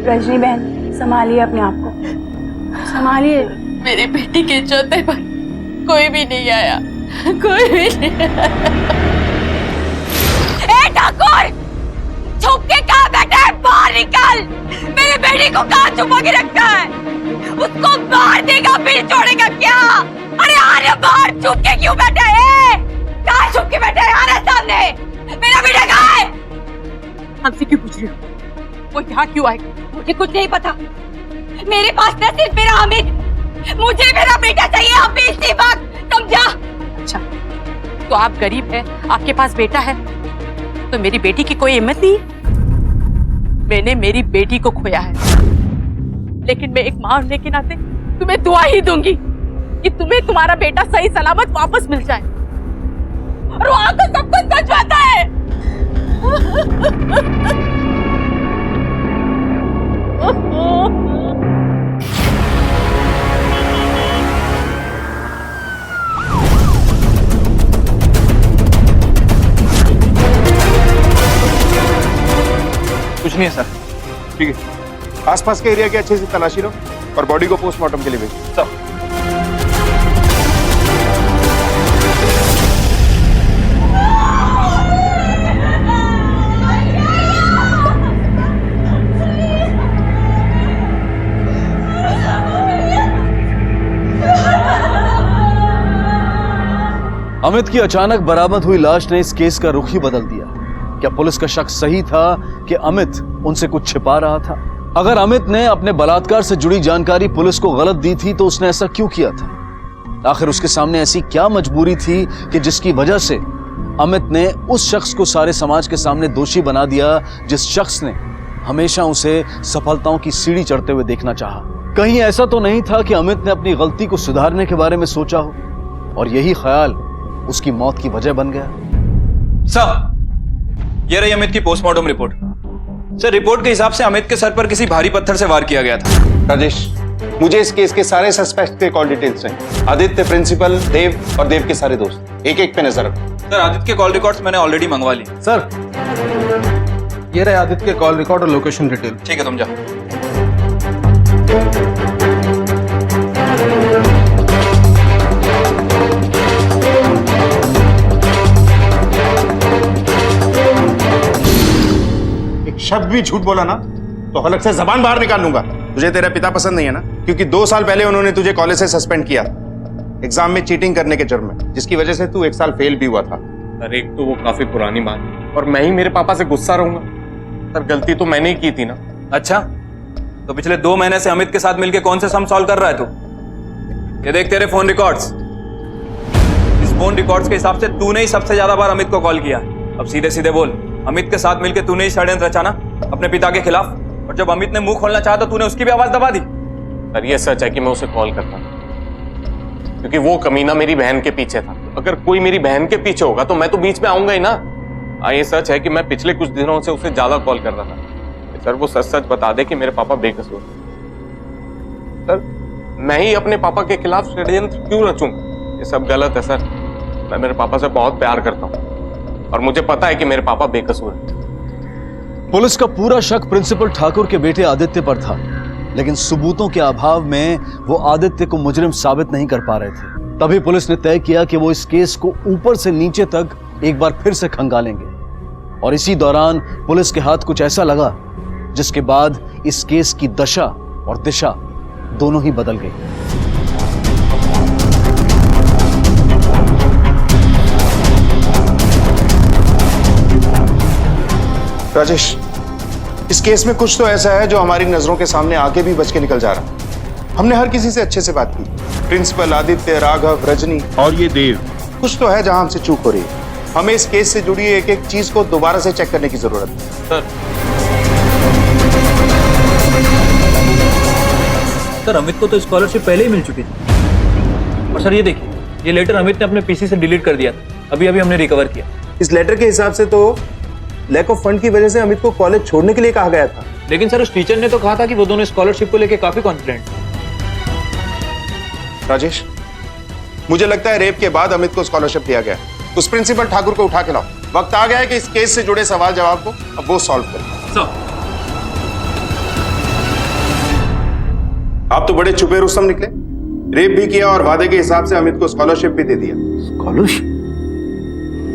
रजनी बहन, संभालिए अपने आप को, संभालिए। मेरी बेटी के चौथे पर कोई भी नहीं आया, कोई भी नहीं आया। ए ठाकुर, छुप के कहाँ बैठा है? बाहर निकल। मेरे बेटी को कहाँ छुपा के रखा है? उसको मार देगा फिर छोड़ेगा क्या? अरे आरे बाहर, छुप के क्यों बैठा है? कहाँ छुप के बैठा है? आरे सामने। मेरा बेटा कहाँ है? हमसे क्यों पूछ रही हो? वो यहाँ क्यों आएगा? मुझे कुछ नहीं पता। मेरे पास न सिर्फ मेरा अमित, मुझे मेरा बेटा चाहिए अभी इसी वक्त, समझा? अच्छा, तो आप गरीब हैं, आपके पास बेटा है, तो मेरी बेटी की कोई हिम्मत नहीं? मैंने मेरी बेटी को खोया है, लेकिन मैं एक मां होने के नाते तुम्हें दुआ ही दूंगी कि तुम्हें तुम्हारा बेटा सही सलामत वापस मिल जाए। और वहां तो सब कुछ सच होता है। कुछ नहीं है सर। ठीक है, आसपास के एरिया की अच्छे से तलाशी लो और बॉडी को पोस्टमार्टम के लिए भेजो। सब अमित की अचानक बरामद हुई लाश ने इस केस का रुख ही बदल दिया। क्या पुलिस का शक सही था कि अमित उनसे कुछ छिपा रहा था? अगर अमित ने अपने बलात्कार से जुड़ी जानकारी पुलिस को गलत दी थी तो उसने ऐसा क्यों किया था? आखिर उसके सामने ऐसी क्या मजबूरी थी कि जिसकी वजह से अमित ने उस शख्स को सारे समाज के सामने दोषी बना दिया, जिस शख्स ने हमेशा उसे सफलताओं की सीढ़ी चढ़ते हुए देखना चाहा? कहीं ऐसा तो नहीं था कि अमित ने अपनी गलती को सुधारने के बारे में सोचा हो और यही ख्याल उसकी मौत की वजह बन गया? सर, ये रही अमित की पोस्टमार्टम रिपोर्ट। सर, रिपोर्ट के हिसाब से अमित के सर पर किसी भारी पत्थर से वार किया गया था। राजेश, मुझे इस केस के सारे सस्पेक्ट के कॉल डिटेल्स चाहिए। आदित्य, प्रिंसिपल, देव और देव के सारे दोस्त, एक एक पे नजर रखो। सर, आदित्य के कॉल रिकॉर्ड्स मैंने ऑलरेडी मंगवा ली। सर, ये रहे आदित्य के कॉल रिकॉर्ड और लोकेशन डिटेल। ठीक है, तुम जाओ। एक शब्द भी झूठ बोला ना तो हलक से जबान बाहर निकाल लूंगा। तुझे तेरा पिता पसंद नहीं है ना, क्योंकि 2 साल पहले उन्होंने तुझे कॉलेज से सस्पेंड किया एग्जाम में चीटिंग करने के जुर्म में, जिसकी वजह से तू 1 साल फेल भी हुआ था। अरे एक तो वो काफी पुरानी बात है और मैं ही मेरे पापा से गुस्सा रहूंगा। सर, गलती तो मैंने ही की थी ना। अच्छा, तो पिछले 2 महीने से अमित के साथ मिलकर कौन से सम सॉल्व कर रहा है तू? ये देख तेरे फोन रिकॉर्ड्स। इस फोन रिकॉर्ड्स के हिसाब से तूने ही सबसे ज्यादा बार अमित को कॉल किया। अब सीधे सीधे बोल, अमित के साथ मिलकर तूने ही षड्यंत्र रचा ना अपने पिता के खिलाफ? और जब अमित ने मुंह खोलना चाहा तो तूने उसकी भी आवाज दबा दी। सर, ये सच है कि मैं उसे कॉल करता था क्योंकि वो कमीना मेरी बहन के पीछे था। अगर कोई मेरी बहन के पीछे होगा तो मैं तो बीच में आऊंगा ही ना। ये सच है कि मैं पिछले कुछ दिनों से उसे ज्यादा कॉल कर रहा था। सर, वो सच सच बता दे कि मेरे पापा बेकसूर हैं। सर, मैं ही अपने पापा के खिलाफ षड्यंत्र क्यों रचूंगा? ये सब गलत है सर। मैं मेरे पापा से बहुत प्यार करता हूँ और मुझे पता है कि मेरे पापा बेकसूर हैं। पुलिस का पूरा शक प्रिंसिपल ठाकुर के बेटे आदित्य पर था, लेकिन सबूतों के अभाव में वो आदित्य को मुजरिम साबित नहीं कर पा रहे थे। तभी पुलिस ने तय किया कि वो इस केस को ऊपर से नीचे तक एक बार फिर से खंगालेंगे। और इसी दौरान पुलिस के हाथ कुछ ऐसा लगा जिसके बाद इस केस की दशा और दिशा दोनों ही बदल गई। राजेश, इस केस में कुछ तो ऐसा है जो हमारी नजरों के सामने आके भी बच के निकल जा रहा है। हमने हर किसी से अच्छे से बात की, प्रिंसिपल, आदित्य, राघव, रजनी और ये देव। कुछ तो है जहां हमसे चूक हो रही है। हमें इस केस से जुड़ी एक एक चीज को दोबारा से चेक करने की जरूरत है। सर, अमित को तो स्कॉलरशिप पहले ही मिल चुकी थी। और सर, ये देखिए, ये लेटर अमित ने अपने पीसी से डिलीट कर दिया था। अभी अभी हमने रिकवर किया। इस लेटर के हिसाब से तो लैक ऑफ फंड की वजह से अमित को कॉलेज छोड़ने के लिए कहा गया था। लेकिन सर, उस टीचर ने तो कहा था कि वो दोनों स्कॉलरशिप को लेकर काफी कॉन्फिडेंट। राजेश, मुझे लगता है रेप के बाद अमित को स्कॉलरशिप दिया गया। उस प्रिंसिपल ठाकुर को उठा के लाओ। वक्त आ गया है कि इस केस से जुड़े सवाल जवाब को अब वो सॉल्व करें। आप तो बड़े छुपे रुस्तम निकले। रेप भी किया और वादे के हिसाब से अमित को स्कॉलरशिप भी दे दिया। स्कॉलरशिप?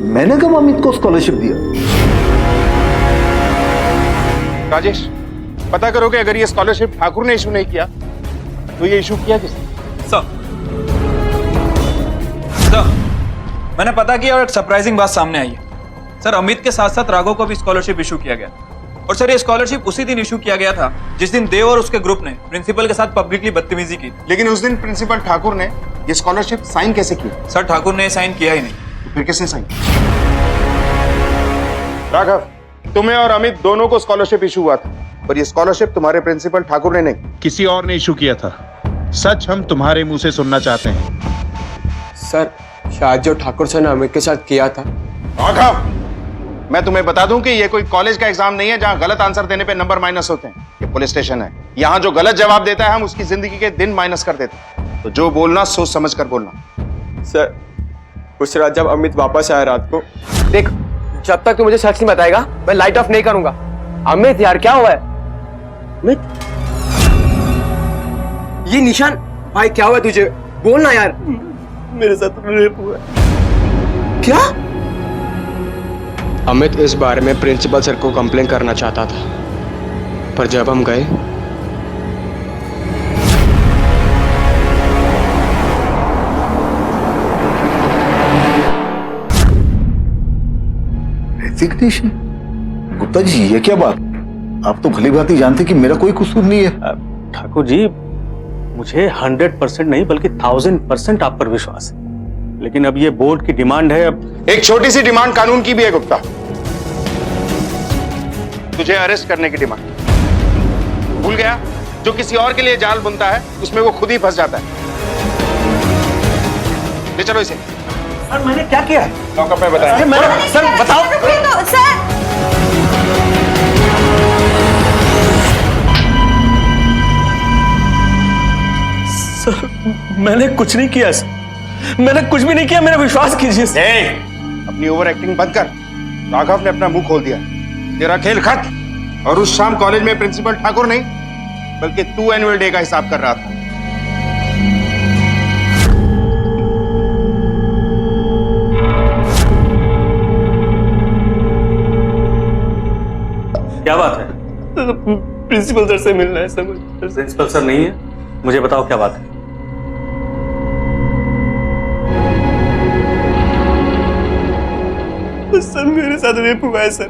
मैंने कब अमित को स्कॉलरशिप दिया? राजेश, पता करो कि अगर ये स्कॉलरशिप ठाकुर ने इशू नहीं किया तो ये इशू किया किसने? सर, मैंने पता किया और एक सरप्राइजिंग बात सामने आई है। सर, अमित के साथ साथ राघव को भी स्कॉलरशिप इशू किया गया। और सर, ये स्कॉलरशिप उसी दिन इशू किया गया था जिस दिन देव और उसके ग्रुप ने प्रिंसिपल के साथ पब्लिकली बदतमीजी की। लेकिन उस दिन प्रिंसिपल ठाकुर ने ये स्कॉलरशिप साइन कैसे की? सर, ठाकुर ने साइन किया ही नहीं। तो फिर किसने साइन? राघव, तुम्हें और अमित दोनों को स्कॉलरशिप इशू हुआ था, पर ये स्कॉलरशिप तुम्हारे प्रिंसिपल ठाकुर ने नहीं, किसी और ने इशू किया था। सच हम तुम्हारे मुंह से सुनना चाहते हैं। सर, शायद जो ठाकुर सर ने अमित के साथ किया था। राघव, मैं तुम्हें बता दूं कि ये कोई कॉलेज का एग्जाम नहीं है जहां गलत आंसर देने पे नंबर माइनस होते हैं। ये पुलिस स्टेशन है। यहाँ जो गलत जवाब देता है हम उसकी जिंदगी के दिन माइनस कर देते हैं। तो जो बोलना सोच समझ कर बोलना। सर, उस रात जब अमित वापस आया रात को, देख, जब तक तू मुझे सच नहीं बताएगा मैं लाइट ऑफ नहीं करूंगा। अमित यार, क्या हुआ है? अमित, ये निशान भाई, क्या हुआ तुझे? बोलना यार। मेरे साथ रेप हुआ। क्या? अमित इस बारे में प्रिंसिपल सर को कंप्लेन करना चाहता था, पर जब हम गए रेजिग्नेशन? गुप्ता जी ये क्या बात? आप तो भली भांति जानते कि मेरा कोई कसूर नहीं है। ठाकुर जी, मुझे 100% नहीं बल्कि 1000% आप पर विश्वास है, लेकिन अब ये बोर्ड की डिमांड है। अब एक छोटी सी डिमांड कानून की भी है गुप्ता, तुझे अरेस्ट करने की डिमांड। भूल गया, जो किसी और के लिए जाल बुनता है उसमें वो खुद ही फंस जाता है। ले चलो इसे। सर मैंने क्या किया है? लॉकअप में बताया। सर बताओ। सर मैंने कुछ नहीं किया सर, मैंने कुछ भी नहीं किया, मेरा विश्वास कीजिए। अपनी ओवर एक्टिंग बंद कर। राघव ने अपना मुंह खोल दिया, तेरा खेल खत्म। और उस शाम कॉलेज में प्रिंसिपल ठाकुर नहीं बल्कि तू एनुअल डे का हिसाब कर रहा था। क्या बात है? प्रिंसिपल सर से मिलना है सर। प्रिंसिपल सर नहीं है, मुझे बताओ क्या बात है। सर मेरे साथ रेप हुआ है सर।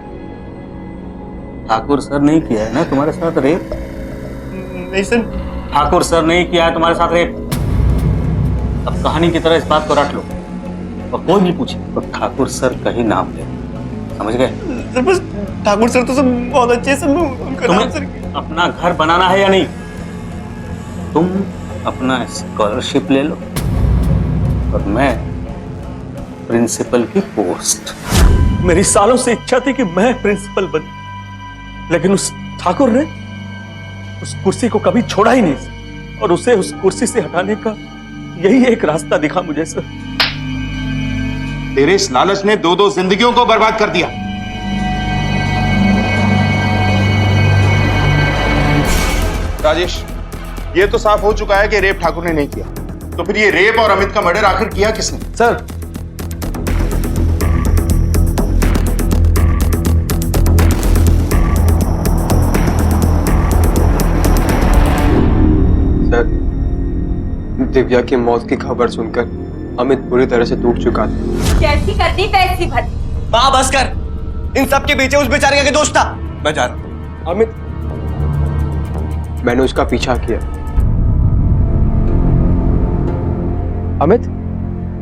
ठाकुर सर नहीं किया है ना तुम्हारे साथ रेप? नहीं सर। ठाकुर सर नहीं किया है तुम्हारे साथ रेप। अब कहानी की तरह इस बात को रट लो, और कोई भी पूछे तो ठाकुर सर का ही नाम ले, समझ गए? सर बस ठाकुर सर तो सब बहुत अच्छे सर, उनका नाम सर। अपना घर बनाना है या नहीं? तुम अपना स्कॉलरशिप ले लो और मैं प्रिंसिपल की पोस्ट। मेरी सालों से इच्छा थी कि मैं प्रिंसिपल बन, लेकिन उस ठाकुर ने उस कुर्सी को कभी छोड़ा ही नहीं और उसे उस कुर्सी से हटाने का यही एक रास्ता दिखा मुझे सर। तेरे इस लालच ने दो जिंदगियों को बर्बाद कर दिया। राजेश, ये तो साफ हो चुका है कि रेप ठाकुर ने नहीं किया, तो फिर ये रेप और अमित का मर्डर आखिर किया किसने? सर दिव्या की मौत की खबर सुनकर अमित पूरी तरह से टूट चुका था। जैसी करनी वैसी भरी। माँ बस कर, इन सब के पीछे उस बेचारे का दोस्त था। मैं जा रहा हूं। अमित, मैंने उसका पीछा किया। अमित,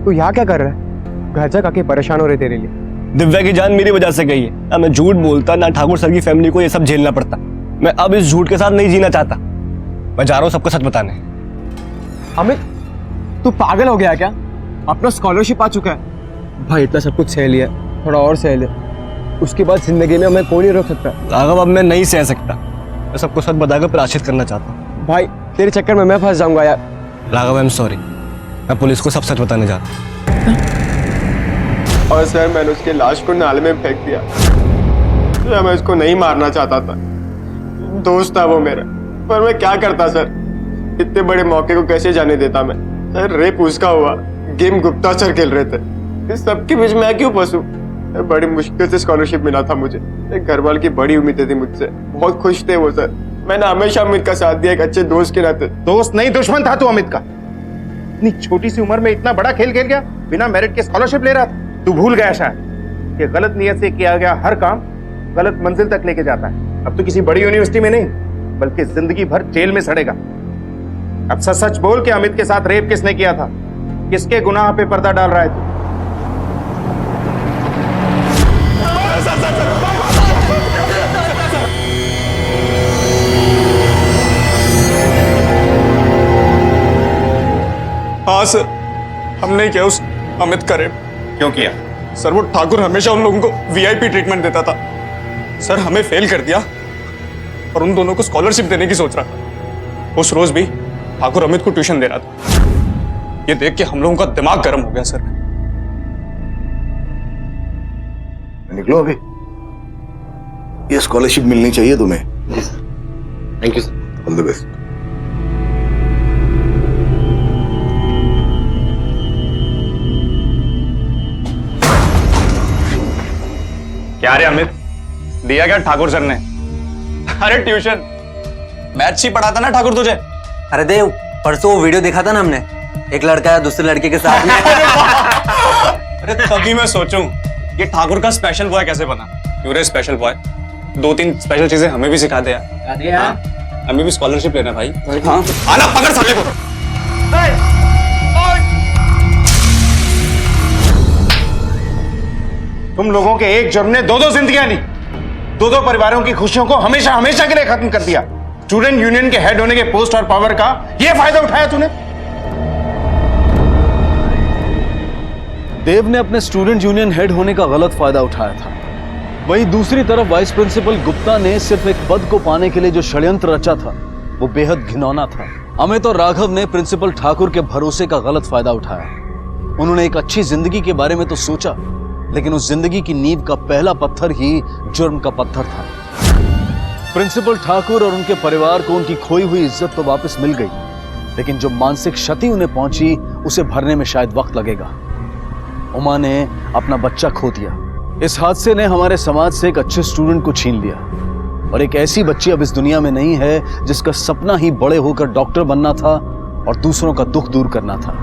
तू यहाँ क्या कर रहा है? घर जा, काके परेशान हो रहे तेरे लिए। दिव्या की जान मेरी वजह से गई है ना। मैं झूठ बोलता ना ठाकुर सर की फैमिली को ये सब झेलना पड़ता। मैं अब इस झूठ के साथ नहीं जीना चाहता। मैं जा रहा हूँ सबको सच बताने। अमित, तू पागल हो गया क्या? अपना स्कॉलरशिप आ चुका है। भाई इतना सब कुछ सह लिया, थोड़ा और सह ले, उसके बाद जिंदगी में हमें कोई नहीं रोक सकता। राघव, अब मैं नहीं सह सकता। मैं सबको सच बताकर प्रायश्चित करना चाहता हूँ। भाई तेरे चक्कर में मैं फंस जाऊंगा यार। Raghav, I am sorry. मैं पुलिस को सब सच बताने जा रहा हूँ। और सर, मैंने उसके लाश को नाले में फेंक दिया। मैं उसको नहीं मारना चाहता था, दोस्त था वो मेरा, पर मैं क्या करता सर? इतने बड़े मौके को कैसे जाने देता मैं? सर रेप उसका हुआ, गेम गुप्ता सर खेल रहे थे, इस सबके बीच मैं क्यों फंसूं? बड़ी मुश्किल से स्कॉलरशिप मिला था मुझे। घर वालों की बड़ी उम्मीदें थी मुझसे, बहुत खुश थे वो सर। मैंने हमेशा अमित का साथ दिया, एक अच्छे दोस्त के नाते। दोस्त नहीं, दुश्मन था तू अमित का। इतनी छोटी सी उम्र में इतना बड़ा खेल खेल गया, बिना मेरिट के स्कॉलरशिप ले रहा था। तू भूल गया शायद कि गलत नियत से किया गया हर काम गलत मंजिल तक लेके जाता है। अब तो किसी बड़ी यूनिवर्सिटी में नहीं बल्कि जिंदगी भर जेल में सड़ेगा। अब सच सच बोल के अमित के साथ रेप किसने किया था? किसके गुनाह पे पर्दा डाल रहा है तू? हाँ सर, हमने किया उस अमित का रेप। क्यों किया? सर वो ठाकुर हमेशा उन लोगों को वीआईपी ट्रीटमेंट देता था। सर हमें फेल कर दिया और उन दोनों को स्कॉलरशिप देने की सोच रहा था। उस रोज भी ठाकुर अमित को ट्यूशन दे रहा था। ये देख के हम लोगों का दिमाग गर्म हो गया सर। निकलो अभी, ये स्कॉलरशिप मिलनी चाहिए तुम्हें। Thank you sir. All the best. क्या रे अमित, दिया क्या ठाकुर सर ने? अरे ट्यूशन, मैथ्स ही पढ़ाता ना ठाकुर तुझे। अरे देव, परसों वो वीडियो देखा था ना हमने, एक लड़का है दूसरे लड़के के साथ में। अरे तभी मैं सोचूं ये ठाकुर का स्पेशल बॉय कैसे बना। You are special boy, 2-3 special चीजें हमें भी सिखा दे यार। हमें भी स्कॉलरशिप लेना भाई। हाँ आना, पकड़ साले को। तुम लोगों के एक जुर्म ने 2-2 जिंदगियां ली, 2-2 परिवारों की खुशियों को हमेशा हमेशा के लिए खत्म कर दिया। स्टूडेंट यूनियन के हेड होने के पोस्ट और पावर का ये फायदा उठाया तूने। देव ने अपने स्टूडेंट यूनियन हेड होने का गलत फायदा उठाया था। वहीं दूसरी तरफ वाइस प्रिंसिपल गुप्ता ने सिर्फ एक पद को पाने के लिए जो षड्यंत्र रचा था वो बेहद घिनौना था। अमित और राघव ने प्रिंसिपल ठाकुर के भरोसे का गलत फायदा उठाया। उन्होंने एक अच्छी जिंदगी के बारे में तो सोचा, लेकिन उस जिंदगी की नींव का पहला पत्थर ही जुर्म का पत्थर था। प्रिंसिपल ठाकुर और उनके परिवार को उनकी खोई हुई इज्जत तो वापस मिल गई, लेकिन जो मानसिक क्षति उन्हें पहुंची उसे भरने में शायद वक्त लगेगा। उमा ने अपना बच्चा खो दिया। इस हादसे ने हमारे समाज से एक अच्छे स्टूडेंट को छीन लिया, और एक ऐसी बच्ची अब इस दुनिया में नहीं है जिसका सपना ही बड़े होकर डॉक्टर बनना था और दूसरों का दुख दूर करना था।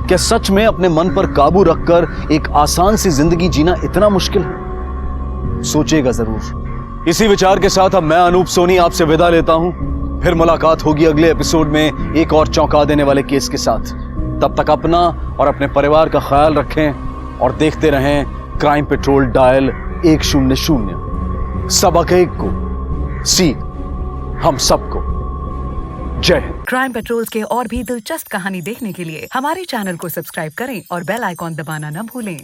क्या सच में अपने मन पर काबू रखकर एक आसान सी जिंदगी जीना इतना मुश्किल है? सोचिएगा जरूर। इसी विचार के साथ अब मैं अनूप सोनी आपसे विदा लेता हूं। फिर मुलाकात होगी अगले एपिसोड में एक और चौंका देने वाले केस के साथ। तब तक अपना और अपने परिवार का ख्याल रखें और देखते रहें क्राइम पेट्रोल डायल 100। सबक एक को सीख हम सबको। जय हिंद। क्राइम पेट्रोल्स के और भी दिलचस्प कहानी देखने के लिए हमारे चैनल को सब्सक्राइब करें और बेल आइकॉन दबाना न भूलें।